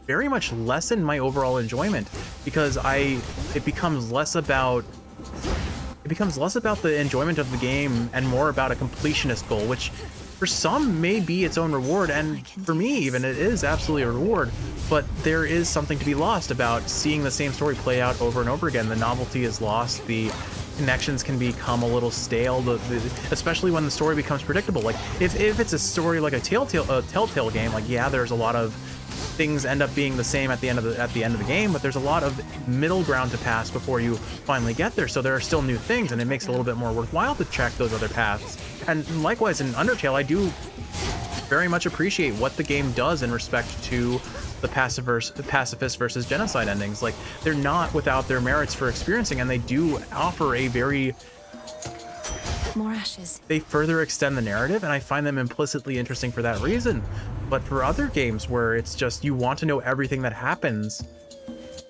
very much lessened my overall enjoyment because it becomes less about the enjoyment of the game and more about a completionist goal, which for some may be its own reward, and for me even it is absolutely a reward, but there is something to be lost about seeing the same story play out over and over again. The novelty is lost, the connections can become a little stale, especially when the story becomes predictable. Like if it's a story like a Telltale game, like yeah, there's a lot of things end up being the same at the end of the game, but there's a lot of middle ground to pass before you finally get there. So there are still new things, and it makes it a little bit more worthwhile to check those other paths. And likewise in Undertale, I do very much appreciate what the game does in respect to the pacifist versus genocide endings. Like they're not without their merits for experiencing, and they do offer a very More ashes. They further extend the narrative, and I find them implicitly interesting for that reason. But for other games where it's just you want to know everything that happens,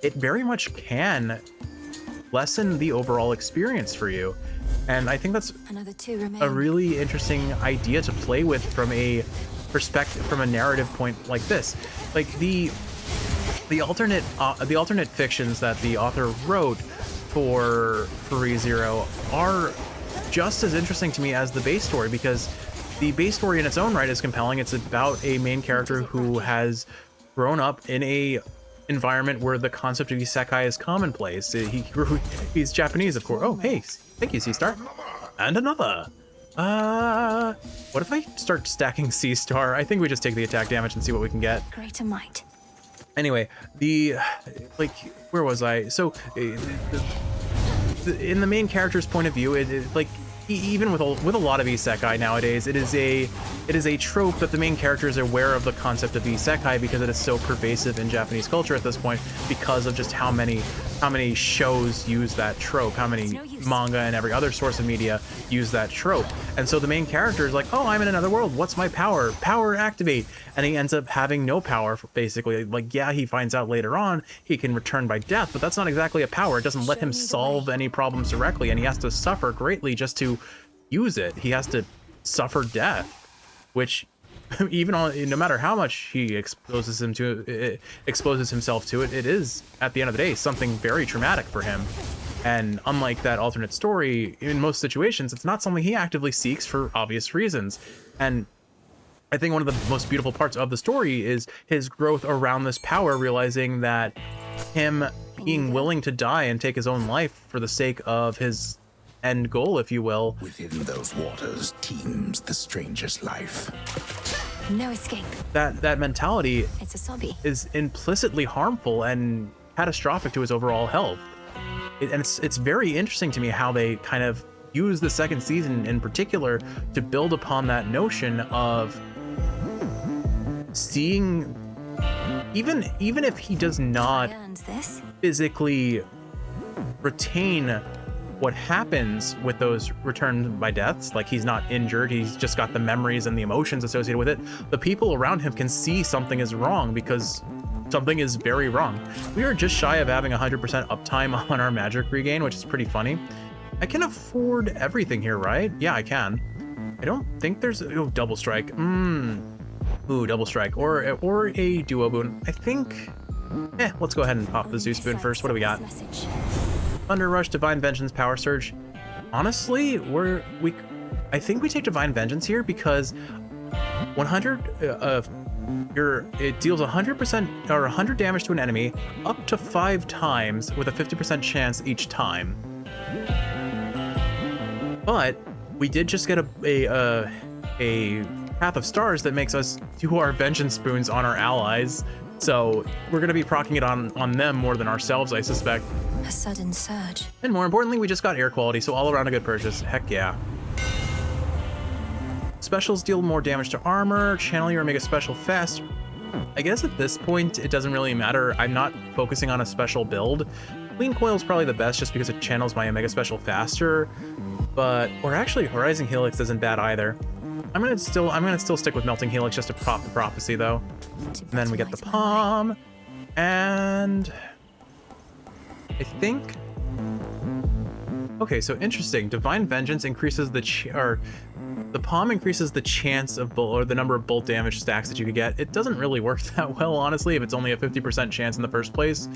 it very much can lessen the overall experience for you. And I think that's Another two remain. a really interesting idea to play with from a perspective, from a narrative point like this. Like the alternate fictions that the author wrote for ReZero are just as interesting to me as the base story, because the base story in its own right is compelling. It's about a main character who has grown up in a environment where the concept of isekai is commonplace. He's Japanese, of course. Oh, hey, thank you, Seastar. And another. What if I start stacking Seastar? I think we just take the attack damage and see what we can get. Greater might. Anyway, where was I? So, in the main character's point of view, even with a lot of isekai nowadays, it is a trope that the main character is aware of the concept of isekai because it is so pervasive in Japanese culture at this point, because of just how many shows use that trope, how many manga and every other source of media use that trope. And so the main character is like, oh, I'm in another world, what's my power? Power activate. And he ends up having no power, basically. Like, yeah, he finds out later on he can return by death, but that's not exactly a power. It doesn't let him solve any problems directly, and he has to suffer greatly just to use it. He has to suffer death, which even on, no matter how much he exposes himself to it, it is at the end of the day something very traumatic for him. And unlike that alternate story, in most situations, it's not something he actively seeks for obvious reasons. And I think one of the most beautiful parts of the story is his growth around this power, realizing that him being willing to die and take his own life for the sake of his end goal, if you will. Within those waters teems the strangest life. No escape. That mentality It's a sobby. is implicitly harmful and catastrophic to his overall health. And it's very interesting to me how they kind of use the second season in particular to build upon that notion of seeing, even if he does not physically retain what happens with those returned by deaths, like he's not injured, he's just got the memories and the emotions associated with it, the people around him can see something is wrong because something is very wrong. We are just shy of having 100% uptime on our magic regain, which is pretty funny. I can afford everything here, right? Yeah, I can. I don't think there's double strike. Ooh, double strike or a duo boon. I think let's go ahead and pop the Zeus boon first. What do we got? Thunder Rush, Divine Vengeance, Power Surge. Honestly, I think we take Divine Vengeance here because 100 it deals 100% or 100 damage to an enemy up to 5 times with a 50% chance each time. But we did just get a Path of Stars that makes us do our Vengeance Boons on our allies. So we're going to be proccing it on them more than ourselves, I suspect. A sudden surge. And more importantly, we just got air quality, so all around a good purchase. Heck yeah. Specials deal more damage to armor, channel your Omega Special fast. I guess at this point, it doesn't really matter. I'm not focusing on a special build. Clean Coil is probably the best just because it channels my Omega Special faster, or actually Horizon Helix isn't bad either. I'm gonna still stick with Melting Helix just to prop the Prophecy though. And then we get the Palm, and I think, okay, so interesting. Divine Vengeance increases the Palm increases the chance of or the number of bolt damage stacks that you could get. It doesn't really work that well, honestly, if it's only a 50% chance in the first place.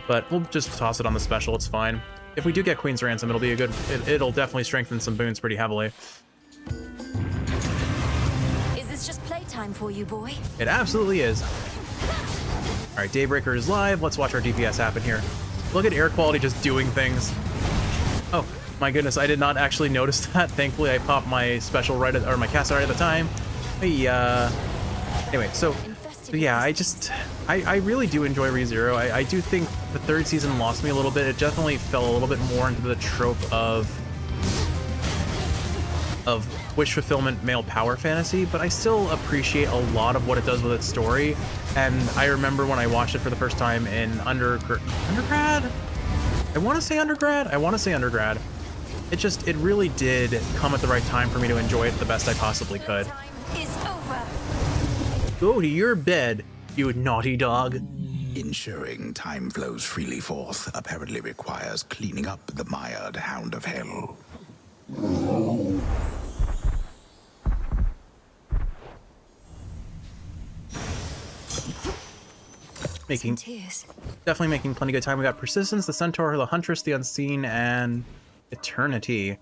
But we'll just toss it on the special, it's fine. If we do get Queen's Ransom, it'll definitely strengthen some boons pretty heavily. Is this just playtime for you, boy? It absolutely is. All right, Daybreaker is live. Let's watch our DPS happen here. Look at air quality just doing things. Oh my goodness, I did not actually notice that. Thankfully, I popped my special my cast right at the time. Anyway, so yeah, I really do enjoy ReZero. I do think the third season lost me a little bit. It definitely fell a little bit more into the trope of wish fulfillment male power fantasy, but I still appreciate a lot of what it does with its story. And I remember when I watched it for the first time in undergrad. I want to say undergrad. It really did come at the right time for me to enjoy it the best I possibly could. Go to your bed, you naughty dog. Ensuring time flows freely forth apparently requires cleaning up the mired hound of hell. Definitely making plenty good time. We got Persistence, the Centaur, the Huntress, the Unseen, and Eternity.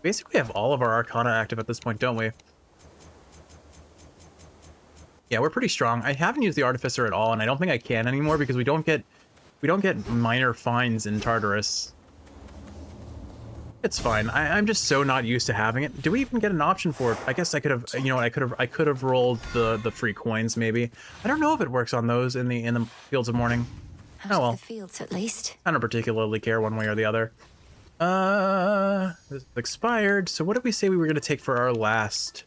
Basically have all of our Arcana active at this point, don't we? Yeah, we're pretty strong. I haven't used the Artificer at all, and I don't think I can anymore because we don't get minor finds in Tartarus. It's fine. I'm just so not used to having it. Do we even get an option for it? I guess I could have, you know what, I could have rolled the free coins maybe. I don't know if it works on those in the Fields of Morning. Oh well. The fields at least. I don't particularly care one way or the other. This expired. So what did we say we were going to take for our last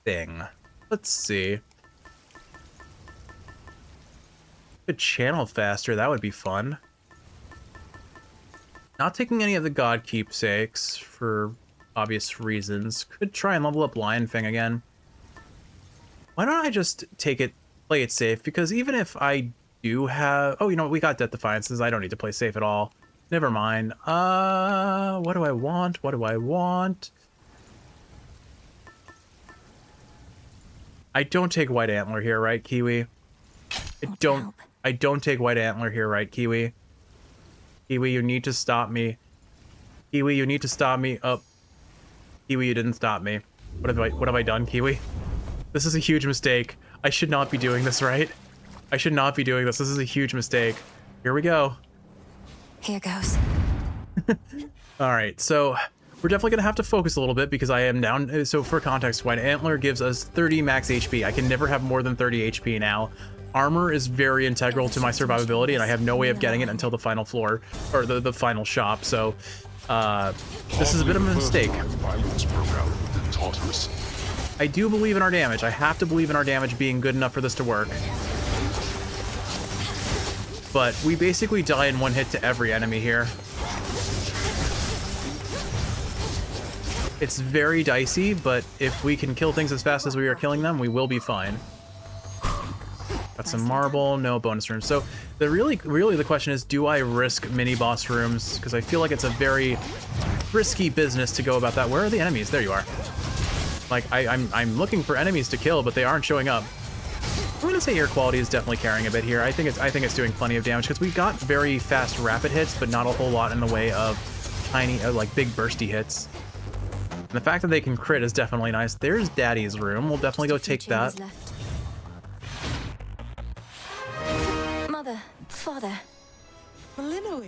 thing? Let's see. Could channel faster. That would be fun. Not taking any of the God keepsakes for obvious reasons. Could try and level up Lion Fang again. Why don't I just play it safe? Because even if I do have... Oh, you know what? We got Death Defiances. I don't need to play safe at all. Never mind. What do I want? I don't take White Antler here, right, Kiwi? I don't take White Antler here, right, Kiwi? Kiwi, you need to stop me. Kiwi, you need to stop me. Oh. Kiwi, you didn't stop me. What have I done, Kiwi? This is a huge mistake. I should not be doing this, right? I should not be doing this. This is a huge mistake. Here we go. Here goes. All right, so we're definitely going to have to focus a little bit because I am down. So for context, White Antler gives us 30 max HP. I can never have more than 30 HP now. Armor is very integral to my survivability, and I have no way of getting it until the final floor, or the final shop, so this is a bit of a mistake. I do believe in our damage. I have to believe in our damage being good enough for this to work. But we basically die in one hit to every enemy here. It's very dicey, but if we can kill things as fast as we are killing them, we will be fine. Got some marble, no bonus rooms. So really the question is, do I risk mini boss rooms? Because I feel like it's a very risky business to go about that. Where are the enemies? There you are. Like I'm looking for enemies to kill, but they aren't showing up. I'm gonna say air quality is definitely carrying a bit here. I think it's doing plenty of damage because we got very fast rapid hits, but not a whole lot in the way of tiny, like big bursty hits. And the fact that they can crit is definitely nice. There's Daddy's room. We'll definitely go take that. Mother, father.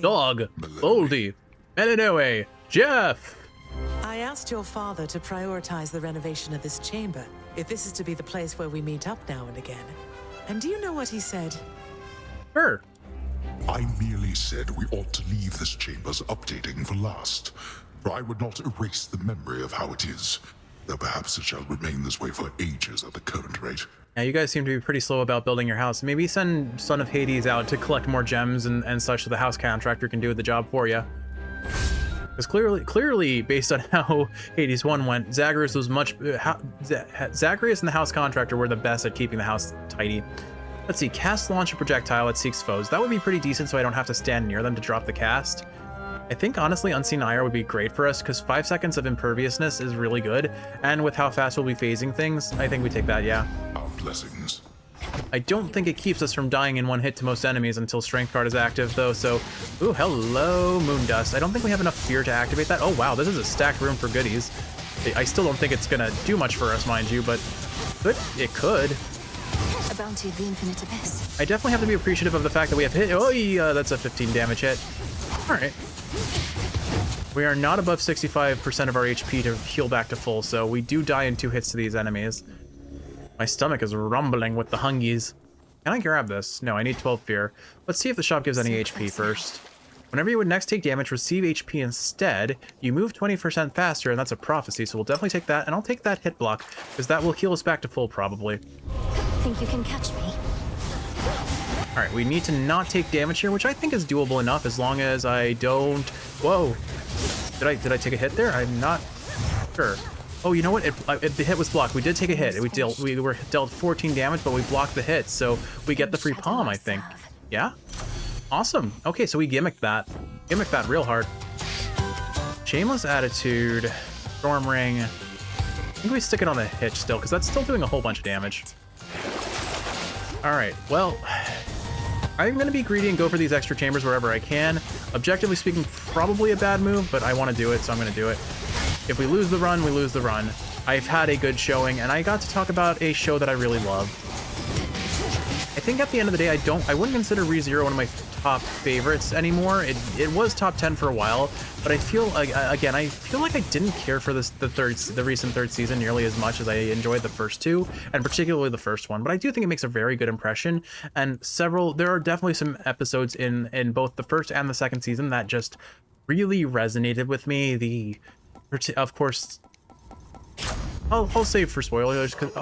Dog, Oldie, Melinoe, Jeff. I asked your father to prioritize the renovation of this chamber, if this is to be the place where we meet up now and again. And do you know what he said? Sure. I merely said we ought to leave this chamber's updating for last, for I would not erase the memory of how it is, though perhaps it shall remain this way for ages at the current rate. Yeah, you guys seem to be pretty slow about building your house. Maybe send Son of Hades out to collect more gems and such so the house contractor can do the job for you. Because clearly, based on how Hades 1 went, Zagreus was Zagreus and the house contractor were the best at keeping the house tidy. Let's see, cast launch a projectile that seeks foes. That would be pretty decent so I don't have to stand near them to drop the cast. I think honestly Unseen Ire would be great for us because 5 seconds of imperviousness is really good, and with how fast we'll be phasing things, I think we take that, yeah. Our blessings. I don't think it keeps us from dying in one hit to most enemies until Strength Card is active though, so... Ooh, hello, Moondust. I don't think we have enough fear to activate that. Oh wow, this is a stacked room for goodies. I still don't think it's gonna do much for us, mind you, but it could. A bounty of the infinite abyss. I definitely have to be appreciative of the fact that we have hit... Oh yeah, that's a 15 damage hit. Alright. We are not above 65% of our HP to heal back to full, so we do die in 2 hits to these enemies. My stomach is rumbling with the hungies. Can I grab this? No, I need 12 fear. Let's see if the shop gives any HP first. Whenever you would next take damage, receive HP instead. You move 20% faster, and that's a prophecy, so we'll definitely take that, and I'll take that hit block, because that will heal us back to full, probably. Think you can catch me? Alright, we need to not take damage here, which I think is doable enough, as long as I don't... Whoa! Did I take a hit there? I'm not sure. Oh, you know what? The hit was blocked. We did take a hit. We were dealt 14 damage, but we blocked the hit, so we get the free palm, I think. Yeah? Awesome. Okay, so we gimmicked that. Gimmicked that real hard. Shameless Attitude, Storm Ring. I think we stick it on the hitch still, because that's still doing a whole bunch of damage. Alright, well... I'm going to be greedy and go for these extra chambers wherever I can. Objectively speaking, probably a bad move, but I want to do it, so I'm going to do it. If we lose the run, we lose the run. I've had a good showing, and I got to talk about a show that I really love. I think at the end of the day, I wouldn't consider ReZero one of my top favorites anymore. It was top 10 for a while, but I feel like, again, I feel like I didn't care for the recent third season nearly as much as I enjoyed the first two, and particularly the first one. But I do think it makes a very good impression, and there are definitely some episodes in both the first and the second season that just really resonated with me. Of course, I'll save for spoilers, because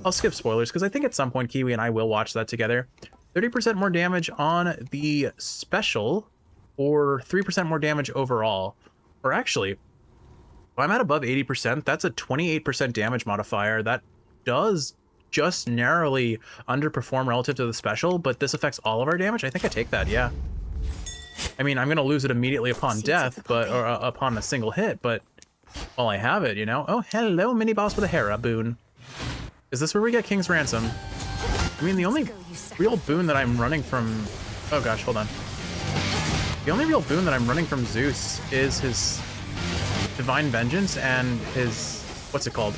I'll skip spoilers, because I think at some point Kiwi and I will watch that together. 30% more damage on the special, or 3% more damage overall. Or actually, if I'm at above 80%, that's a 28% damage modifier. That does just narrowly underperform relative to the special, but this affects all of our damage. I think I take that, yeah. I mean, I'm going to lose it immediately upon death, or upon a single hit, but while I have it, you know? Oh, hello, mini boss with a Hera boon. Is this where we get King's Ransom? I mean, the only real boon that I'm running from... Oh gosh, hold on. The only real boon that I'm running from Zeus is his Divine Vengeance and his... What's it called?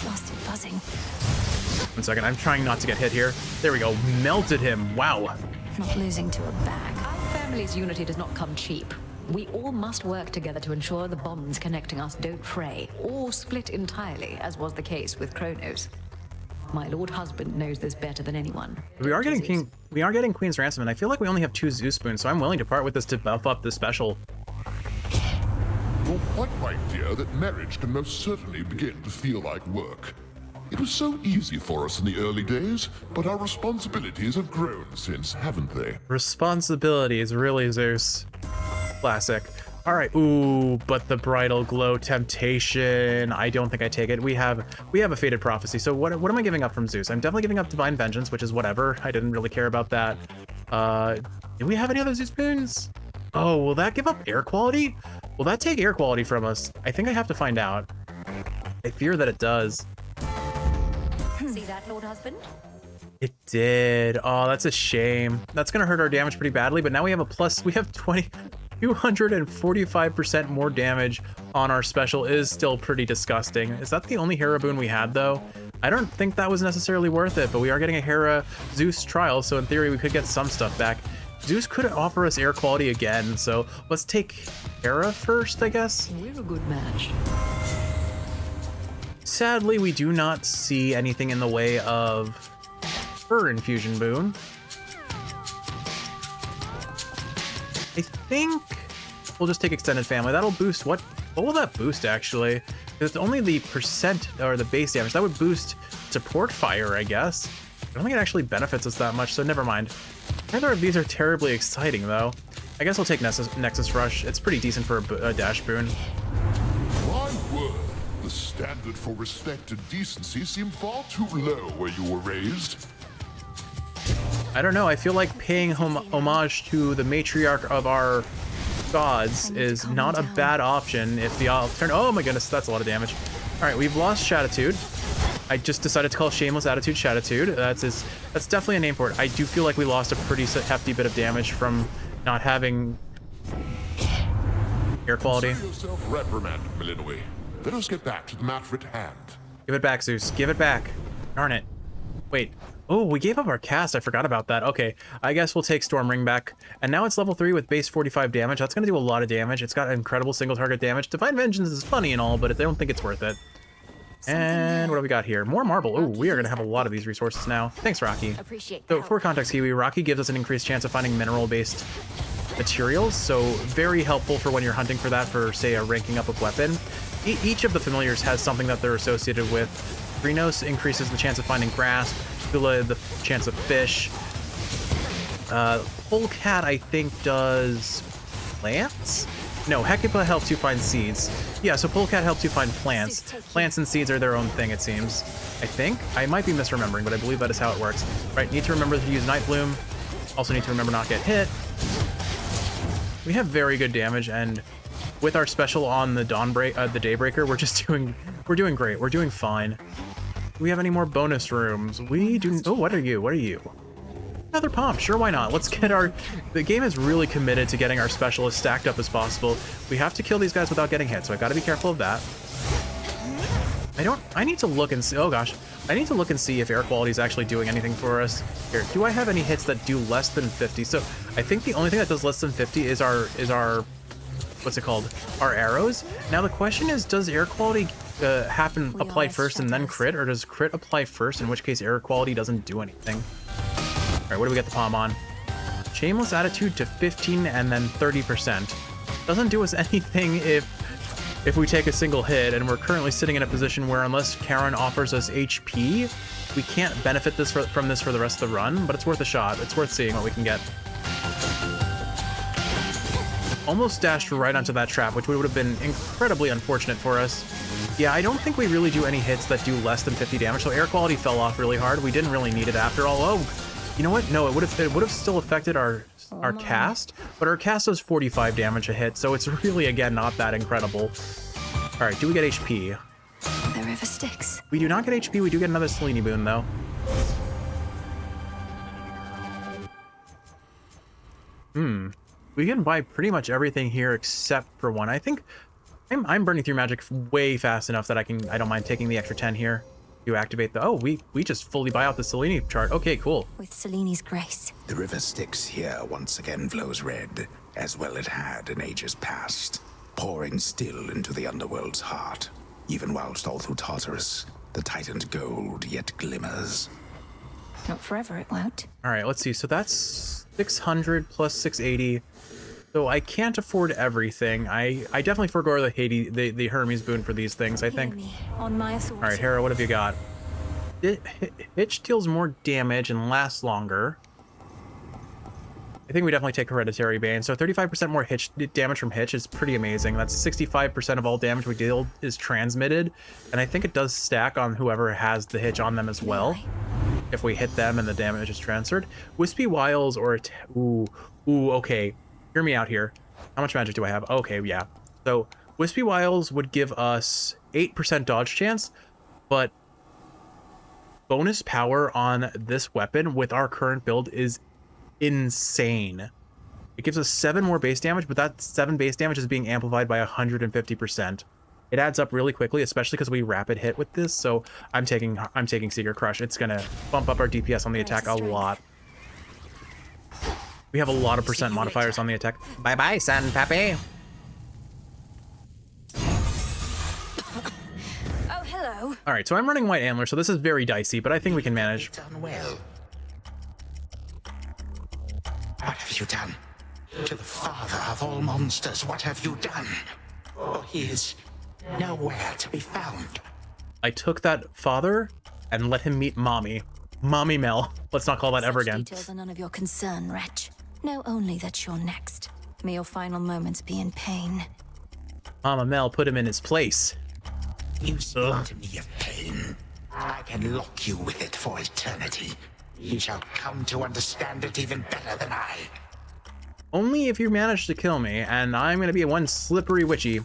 Lost in buzzing. 1 second, I'm trying not to get hit here. There we go, melted him, wow. Not losing to a bag. Our family's unity does not come cheap. We all must work together to ensure the bonds connecting us don't fray or split entirely, as was the case with Kronos. My lord husband knows this better than anyone. We are getting Queen's Ransom, and I feel like we only have 2 Zeus spoons, so I'm willing to part with this to buff up the special. You're quite right, dear, that marriage can most certainly begin to feel like work. It was so easy for us in the early days, but our responsibilities have grown since, haven't they? Responsibilities, really, Zeus. Classic. All right, ooh, but the Bridal Glow Temptation. I don't think I take it. We have a Fated Prophecy, so what am I giving up from Zeus? I'm definitely giving up Divine Vengeance, which is whatever. I didn't really care about that. Do we have any other Zeus boons? Oh, will that give up air quality? Will that take air quality from us? I think I have to find out. I fear that it does. See that, Lord Husband? It did. Oh, that's a shame. That's gonna hurt our damage pretty badly, but now we have a plus. We have 245% more damage on our special. Is still pretty disgusting. Is that the only Hera boon we had, though? I don't think that was necessarily worth it, but we are getting a Hera Zeus trial, so in theory we could get some stuff back. Zeus could offer us air quality again, so let's take Hera first, I guess. We're a good match. Sadly, we do not see anything in the way of her infusion boon. I think we'll just take extended family. That'll boost what will that boost actually? It's only the percent or the base damage. That would boost support fire, I guess. I don't think it actually benefits us that much, so never mind. Neither of these are terribly exciting though. I guess we'll take Nexus Rush. It's pretty decent for a dash boon. My word, the standard for respect and decency seemed far too low where you were raised. I don't know, I feel like paying homage to the matriarch of our gods is not a bad option if the alternate... Oh my goodness, that's a lot of damage. Alright, we've lost Shatitude. I just decided to call Shameless Attitude Shatitude. That's definitely a name for it. I do feel like we lost a pretty hefty bit of damage from not having air quality. Consider yourself reprimanded, Melinoe. Let us get back to the matter at hand. Give it back, Zeus. Give it back. Darn it. Wait. Oh, we gave up our cast. I forgot about that. Okay, I guess we'll take Stormring back. And now it's level 3 with base 45 damage. That's going to do a lot of damage. It's got incredible single target damage. Divine Vengeance is funny and all, but I don't think it's worth it. And what do we got here? More marble. Oh, we are going to have a lot of these resources now. Thanks, Rocky. So for context, Kiwi, Rocky gives us an increased chance of finding mineral-based materials, so very helpful for when you're hunting for that for, say, a ranking up of weapon. Each of the familiars has something that they're associated with. Grinos increases the chance of finding grasp. Phila, the chance of fish. Polecat, I think, does plants? No, Hecuba helps you find seeds. Yeah, so Polecat helps you find plants. Plants and seeds are their own thing, it seems. I think? I might be misremembering, but I believe that is how it works. Right, need to remember to use Night Bloom. Also need to remember not get hit. We have very good damage, and with our special on the the Daybreaker, we're doing great. We're doing fine. Do we have any more bonus rooms? We do. Oh, what are you? What are you? Another pomp. Sure, why not? Let's get our... The game is really committed to getting our special as stacked up as possible. We have to kill these guys without getting hit, so I gotta be careful of that. I need to look and see... Oh gosh. I need to look and see if air quality is actually doing anything for us. Here, do I have any hits that do less than 50? So I think the only thing that does less than 50 is our what's it called? Our arrows. Now the question is, does air quality apply first and then crit, or does crit apply first, in which case air quality doesn't do anything? All right, what do we get the palm on? Shameless Attitude to 15 and then 30%. Doesn't do us anything if we take a single hit, and we're currently sitting in a position where unless Charon offers us HP, we can't benefit from this for the rest of the run, but it's worth a shot. It's worth seeing what we can get. Almost dashed right onto that trap, which would have been incredibly unfortunate for us. Yeah, I don't think we really do any hits that do less than 50 damage, so air quality fell off really hard. We didn't really need it after all. Oh, you know what? No, it would have still affected our cast, but our cast does 45 damage a hit, so it's really, again, not that incredible. All right, do we get HP? The river Styx. We do not get HP. We do get another Selene boon, though. We can buy pretty much everything here except for one. I think I'm burning through magic way fast enough that I don't mind taking the extra 10 here to activate the... Oh, we just fully buy out the Selene chart. Okay, cool. With Selene's grace. The river Styx here once again flows red, as well it had in ages past, pouring still into the underworld's heart. Even whilst all through Tartarus, the titan's gold yet glimmers. Not forever, it won't. All right, let's see. So that's 600 plus 680. So I can't afford everything. I definitely forego the Hermes boon for these things, I think. On my authority. All right, Hera, what have you got? Hitch deals more damage and lasts longer. I think we definitely take Hereditary Bane. So 35% more damage from Hitch is pretty amazing. That's 65% of all damage we deal is transmitted. And I think it does stack on whoever has the Hitch on them as well. If we hit them and the damage is transferred. Wispy Wiles or... Ooh, okay. Hear me out here. How much magic do I have? Okay, yeah. So Wispy Wiles would give us 8% dodge chance, but bonus power on this weapon with our current build is insane. It gives us 7 more base damage, but that 7 base damage is being amplified by 150%. It adds up really quickly, especially because we rapid hit with this. So I'm taking Seeker Crush. It's gonna bump up our DPS on the attack a lot. We have a lot of percent modifiers on the attack. Bye bye, San Papi. Oh, hello. All right, so I'm running White Antler, so this is very dicey, but I think we can manage. Done well. What have you done? To the father of all monsters, what have you done? Oh, he is nowhere to be found. I took that father and let him meet Mommy. Mommy Mel. Let's not call that ever again. Details are none of your concern, wretch. Know only that you're next. May your final moments be in pain. Mama Mel put him in his place. You speak to me of pain. I can lock you with it for eternity. You shall come to understand it even better than I. Only if you manage to kill me, and I'm going to be one slippery witchy.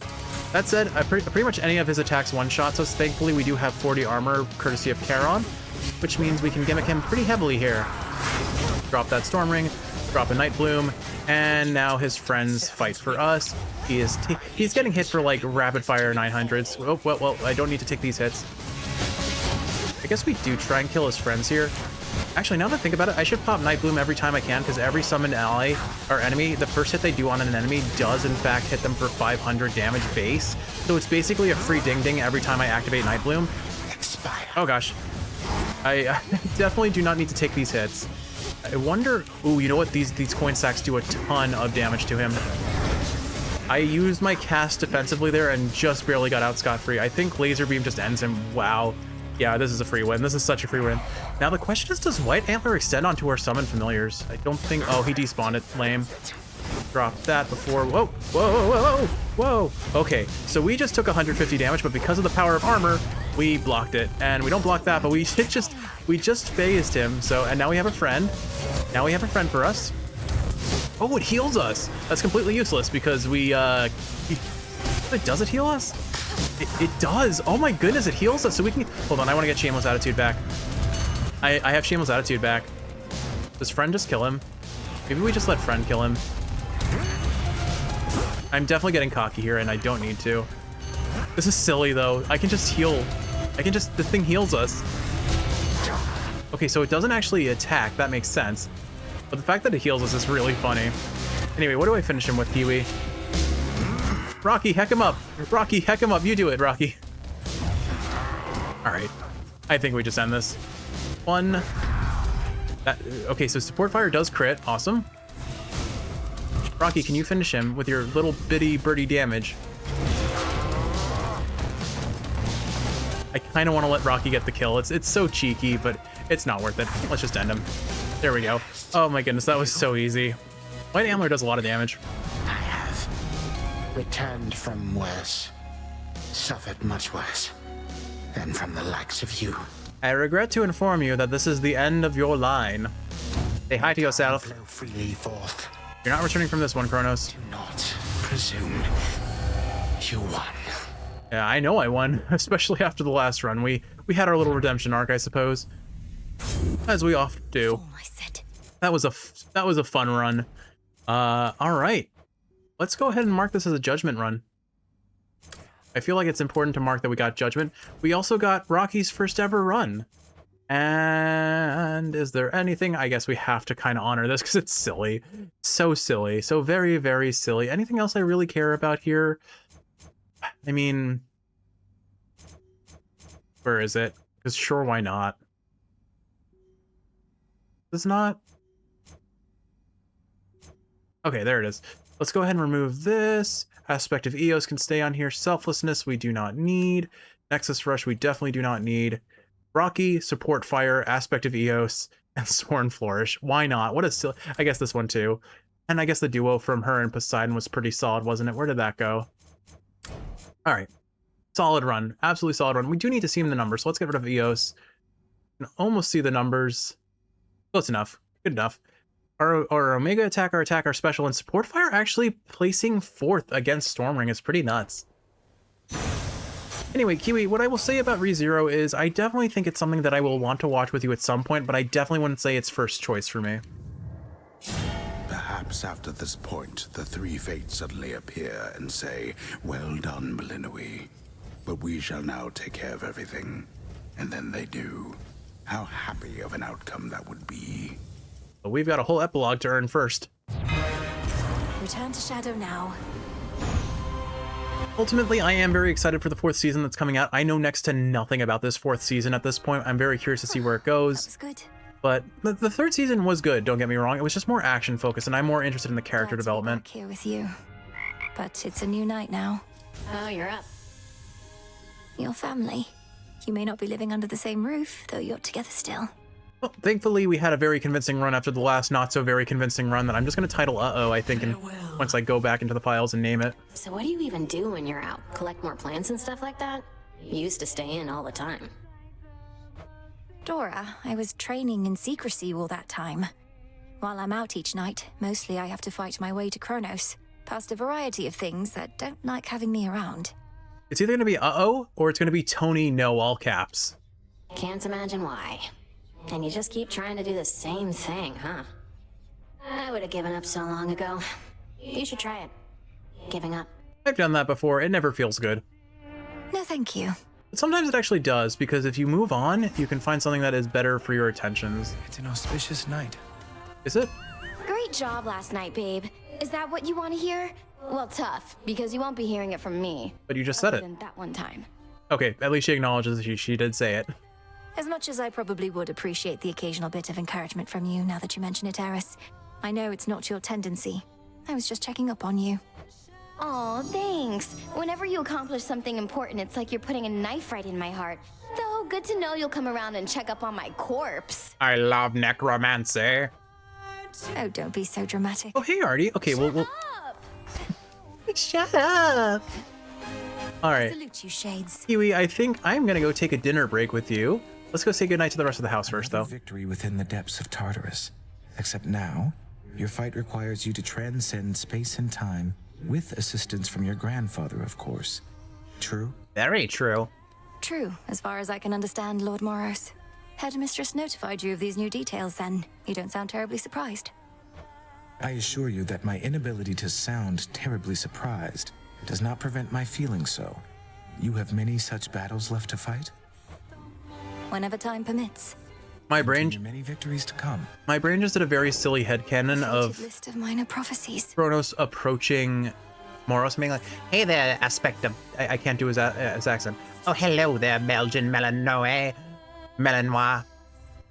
That said, pretty much any of his attacks one-shots us. Thankfully, we do have 40 armor, courtesy of Charon, which means we can gimmick him pretty heavily here. Drop that Storm Ring, drop a Night Bloom, and now his friends fight for us. He's getting hit for like rapid fire 900s. Oh, well, I don't need to take these hits. I guess we do try and kill his friends here. Actually, now that I think about it, I should pop Night Bloom every time I can, because every summoned ally or enemy, the first hit they do on an enemy does in fact hit them for 500 damage base. So it's basically a free ding-ding every time I activate Night Bloom. Oh gosh. I definitely do not need to take these hits. I wonder... Ooh, you know what? These coin sacks do a ton of damage to him. I used my cast defensively there and just barely got out scot-free. I think Laser Beam just ends him. Wow. Yeah, this is a free win. This is such a free win. Now the question is, does White Antler extend onto our summoned familiars? I don't think... Oh, he despawned it. Lame. Drop that before... Whoa, whoa, whoa, whoa. Okay, so we just took 150 damage, but because of the power of armor, we blocked it. And we don't block that, but we just phased him. So, and now we have a friend. Now we have a friend for us. Oh, it heals us. That's completely useless because we, does it heal us? It does. Oh my goodness, it heals us. So we can... Hold on, I want to get Shameless Attitude back. I have Shameless Attitude back. Does Friend just kill him? Maybe we just let Friend kill him. I'm definitely getting cocky here, and I don't need to. This is silly, though. I can just heal. The thing heals us. Okay, so it doesn't actually attack. That makes sense. But the fact that it heals us is really funny. Anyway, what do I finish him with, Kiwi? Rocky, heck him up. Rocky, heck him up. You do it, Rocky. All right. I think we just end this. One. Okay, so Support Fire does crit. Awesome. Rocky, can you finish him with your little bitty birdie damage? I kind of want to let Rocky get the kill. It's so cheeky, but it's not worth it. Let's just end him. There we go. Oh my goodness, that was so easy. White Antler does a lot of damage. I have returned from worse, suffered much worse than from the likes of you. I regret to inform you that this is the end of your line. Say hi to yourself. Flow freely forth. You're not returning from this one, Kronos. Do not presume. You won. Yeah, I know I won, especially after the last run. We had our little redemption arc, I suppose, as we often do. That was a fun run. All right, let's go ahead and mark this as a judgment run. I feel like it's important to mark that we got judgment. We also got Rocky's first ever run. And is there anything? I guess we have to kind of honor this because it's silly. So silly. So very, very silly. Anything else I really care about here? I mean, where is it? Because sure, why not? It's not. Okay, there it is. Let's go ahead and remove this. Aspect of Eos can stay on here. Selflessness we do not need. Nexus Rush we definitely do not need. Rocky, Support Fire, Aspect of Eos, and Sworn Flourish. Why not? What a silly... I guess this one too. And I guess the duo from her and Poseidon was pretty solid, wasn't it? Where did that go? All right. Solid run. Absolutely solid run. We do need to see in the numbers, so let's get rid of Eos. You can almost see the numbers. Close enough. Good enough. Our Omega attack, our special, and Support Fire actually placing 4th against Stormring is pretty nuts. Anyway, Kiwi, what I will say about ReZero is I definitely think it's something that I will want to watch with you at some point, but I definitely wouldn't say it's first choice for me. Perhaps after this point, the three fates suddenly appear and say, "Well done, Malinoi. But we shall now take care of everything." And then they do. How happy of an outcome that would be. But we've got a whole epilogue to earn first. Return to Shadow now. Ultimately, I am very excited for the 4th season that's coming out. I know next to nothing about this 4th season at this point. I'm very curious to see where it goes. That was good. But the 3rd season was good, don't get me wrong. It was just more action focused, and I'm more interested in the character development. Back here with you. But it's a new night now. Oh, you're up. Your family. You may not be living under the same roof, though you're together still. Well, thankfully, we had a very convincing run after the last not so very convincing run that I'm just going to title Uh-oh, I think, and once I go back into the files and name it. So what do you even do when you're out? Collect more plants and stuff like that? You used to stay in all the time. Dora, I was training in secrecy all that time. While I'm out each night, mostly I have to fight my way to Kronos, past a variety of things that don't like having me around. It's either going to be Uh-oh, or it's going to be Tony No all caps. Can't imagine why. And you just keep trying to do the same thing, huh? I would have given up so long ago. You should try it. Giving up. I've done that before. It never feels good. No, thank you. But sometimes it actually does, because if you move on, you can find something that is better for your attentions. It's an auspicious night. Is it? Great job last night, babe. Is that what you want to hear? Well, tough, because you won't be hearing it from me. But you just said it. That one time. Okay, at least she acknowledges she did say it. As much as I probably would appreciate the occasional bit of encouragement from you now that you mention it, Eris, I know it's not your tendency. I was just checking up on you. Aw, thanks. Whenever you accomplish something important, it's like you're putting a knife right in my heart. Though, good to know you'll come around and check up on my corpse. I love necromancy. Oh, don't be so dramatic. Oh, hey, Artie. Okay, we'll... Shut up. All right. Salute you, Shades. Kiwi, I think I'm going to go take a dinner break with you. Let's go say goodnight to the rest of the house first, though. Victory within the depths of Tartarus. Except now, your fight requires you to transcend space and time, with assistance from your grandfather, of course. True? Very true. True, as far as I can understand, Lord Moros. Headmistress notified you of these new details, then. You don't sound terribly surprised. I assure you that my inability to sound terribly surprised does not prevent my feeling so. You have many such battles left to fight? Whenever time permits. My brain... Many victories to come. My brain just did a very silly headcanon of... list of minor prophecies. Kronos approaching Moros, being like, "Hey there, aspect of..." I can't do his accent. "Oh, hello there, Belgian Malinois. Malinois.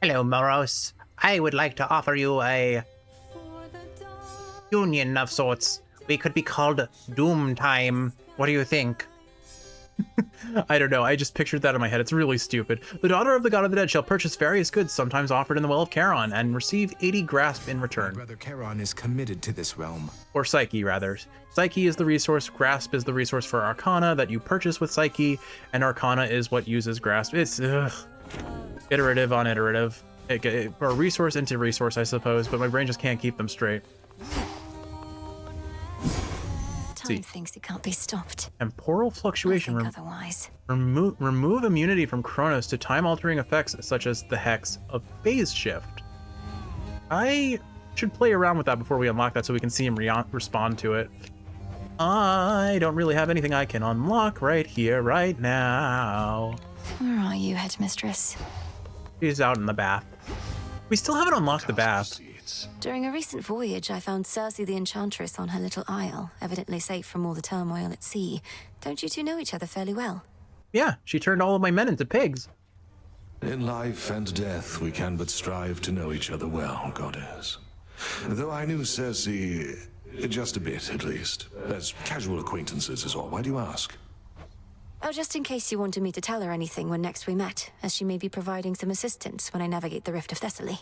Hello, Moros. I would like to offer you a... union of sorts. We could be called Doom Time. What do you think?" I don't know, I just pictured that in my head. It's really stupid. "The daughter of the god of the dead shall purchase various goods sometimes offered in the Well of Charon and receive 80 grasp in return." Brother Charon is committed to this realm. Or Psyche, rather. Psyche is the resource, Grasp is the resource for Arcana that you purchase with Psyche, and Arcana is what uses Grasp. It's, iterative on iterative. Or resource into resource, I suppose, but my brain just can't keep them straight. Time thinks it can't be stopped. Temporal fluctuation. Otherwise. Remove immunity from Kronos to time-altering effects such as the hex of phase shift. I should play around with that before we unlock that so we can see him respond to it. I don't really have anything I can unlock right here, right now. Where are you, Headmistress? She's out in the bath. We still haven't unlocked the bath. During a recent voyage, I found Cersei the Enchantress on her little isle, evidently safe from all the turmoil at sea. Don't you two know each other fairly well? Yeah, she turned all of my men into pigs. In life and death, we can but strive to know each other well, Goddess. Though I knew Cersei just a bit, at least. As casual acquaintances is all. Why do you ask? Oh, just in case you wanted me to tell her anything when next we met, as she may be providing some assistance when I navigate the Rift of Thessaly.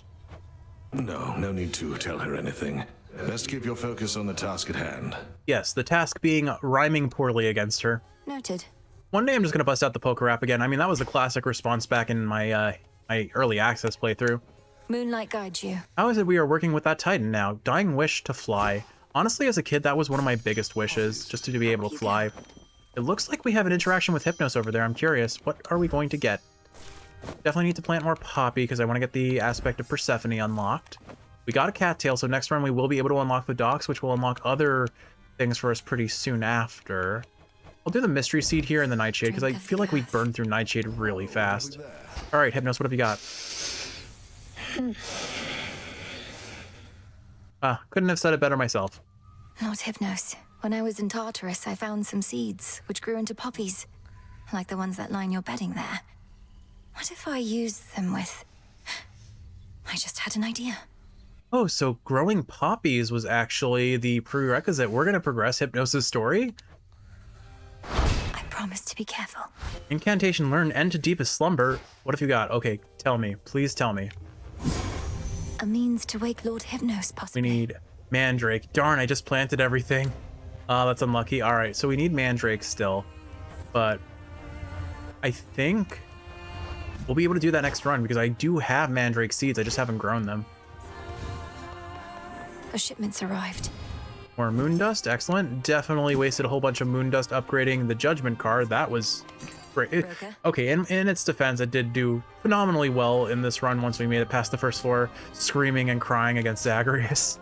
No need to tell her anything. Best keep your focus on the task at hand. Yes, the task being rhyming poorly against her. Noted. One day I'm just gonna bust out the poker rap again. I mean, that was the classic response back in my my early access playthrough. Moonlight guides you. How is it we are working with that Titan now? Dying wish to fly. Honestly, as a kid, that was one of my biggest wishes, just to be able to fly. It looks like we have an interaction with Hypnos over there. I'm curious, what are we going to get? Definitely need to plant more poppy because I want to get the aspect of Persephone unlocked. We got a cattail, so next run we will be able to unlock the docks, which will unlock other things for us pretty soon after. I'll do the mystery seed here and the nightshade because I feel like we burned through nightshade really fast. All right, Hypnos, what have you got? Couldn't have said it better myself. Lord Hypnos, when I was in Tartarus, I found some seeds which grew into poppies, like the ones that line your bedding there. What if I used them with... I just had an idea. Oh, so growing poppies was actually the prerequisite. We're going to progress Hypnos' story? I promise to be careful. Incantation learn, end to deepest slumber. What have you got? Okay, tell me. Please tell me. A means to wake Lord Hypnos, possibly. We need Mandrake. Darn, I just planted everything. That's unlucky. All right, so we need Mandrake still. But I think we'll be able to do that next run because I do have Mandrake seeds. I just haven't grown them. The shipment's arrived. More moon dust. Excellent. Definitely wasted a whole bunch of moon dust upgrading the Judgment card. That was great. Okay, in its defense, it did do phenomenally well in this run once we made it past the first floor, screaming and crying against Zagreus.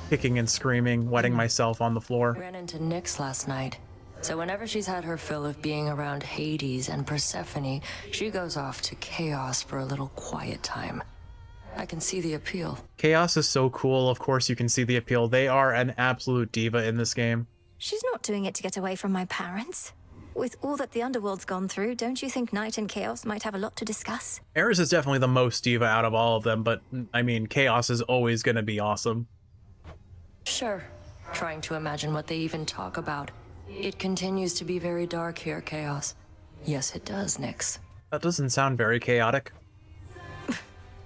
Kicking and screaming, wetting myself on the floor. Ran into Nyx last night. So whenever she's had her fill of being around Hades and Persephone, she goes off to Chaos for a little quiet time. I can see the appeal. Chaos is so cool. Of course you can see the appeal. They are an absolute diva in this game. She's not doing it to get away from my parents. With all that the Underworld's gone through, don't you think Night and Chaos might have a lot to discuss? Eris is definitely the most diva out of all of them, but I mean, Chaos is always going to be awesome. Sure. Trying to imagine what they even talk about. It continues to be very dark here, Chaos. Yes, it does, Nyx. That doesn't sound very chaotic.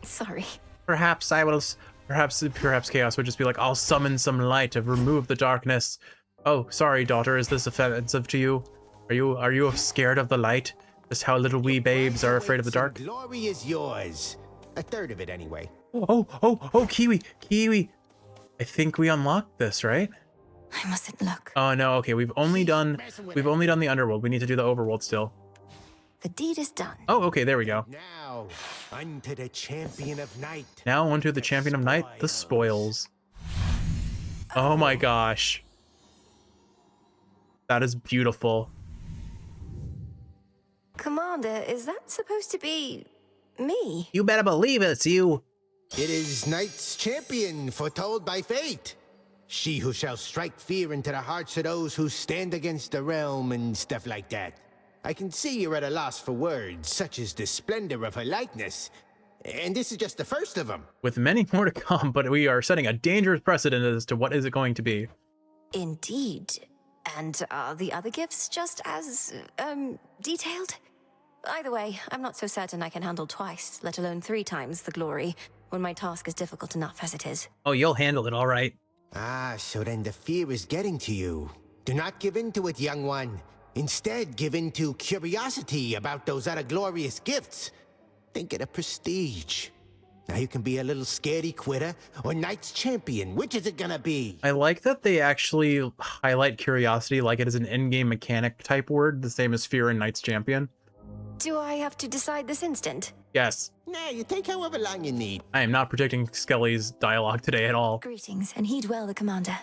Sorry. Perhaps Chaos would just be like, I'll summon some light to remove the darkness. Oh, sorry, daughter, is this offensive to you? Are you scared of the light? Just how little wee babes are afraid of the dark? Glory is yours. A third of it, anyway. Oh, Kiwi. I think we unlocked this, right? I mustn't look. Oh no, okay, we've only done the Underworld. We need to do the Overworld still. The deed is done. Oh, okay, there we go. Now, unto the Champion of Night. Now onto the Champion of Night, the spoils. Oh my gosh. That is beautiful. Commander, is that supposed to be me? You better believe it's you. It is Night's champion, foretold by fate. She who shall strike fear into the hearts of those who stand against the realm and stuff like that. I can see you're at a loss for words, such as the splendor of her likeness. And this is just the first of them. With many more to come, but we are setting a dangerous precedent as to what is it going to be. Indeed. And are the other gifts just as, detailed? Either way, I'm not so certain I can handle twice, let alone 3 times the glory, when my task is difficult enough as it is. Oh, you'll handle it all right. Ah, so then the fear is getting to you. Do not give in to it, young one. Instead, give in to curiosity about those other glorious gifts. Think of the prestige. Now you can be a little scaredy quitter or Knight's champion. Which is it gonna be? I like that they actually highlight curiosity like it is an in-game mechanic type word, the same as fear in Knight's champion. Do I have to decide this instant? Yes. Nah, you take however long you need. I am not predicting Skelly's dialogue today at all. Greetings, and heed well the commander.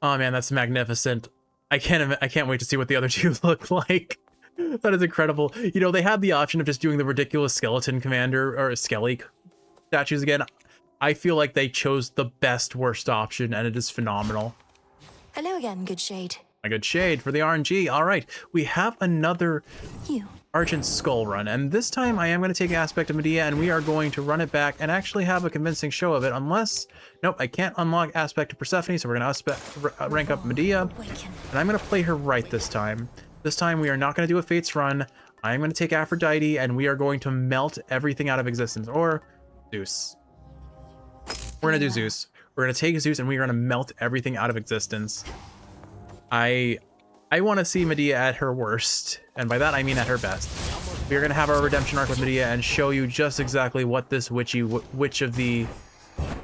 Oh man, that's magnificent. I can't wait to see what the other two look like. That is incredible. You know, they had the option of just doing the ridiculous skeleton commander or Skelly statues again. I feel like they chose the best worst option, and it is phenomenal. Hello again, good shade. A good shade for the RNG. All right, we have another You. Argent Skull run, and this time I am going to take Aspect of Medea, and we are going to run it back and actually have a convincing show of it, unless... Nope, I can't unlock Aspect of Persephone, so we're going to rank up Medea, and I'm going to play her right this time. This time we are not going to do a Fates run. I'm going to take Aphrodite, and we are going to melt everything out of existence, or Zeus. We're going to do Zeus. We're going to take Zeus, and we are going to melt everything out of existence. I want to see Medea at her worst, and by that I mean at her best. We're going to have our redemption arc with Medea and show you just exactly what this witch of the...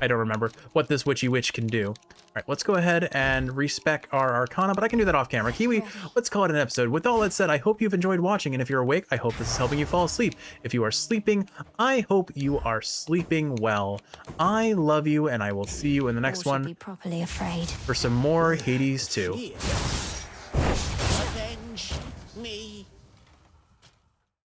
I don't remember what this witchy witch can do. All right, let's go ahead and respec our Arcana, but I can do that off camera. Kiwi, let's call it an episode. With all that said, I hope you've enjoyed watching, and if you're awake, I hope this is helping you fall asleep. If you are sleeping, I hope you are sleeping well. I love you, and I will see you in the next one Be properly afraid. for some more Hades 2.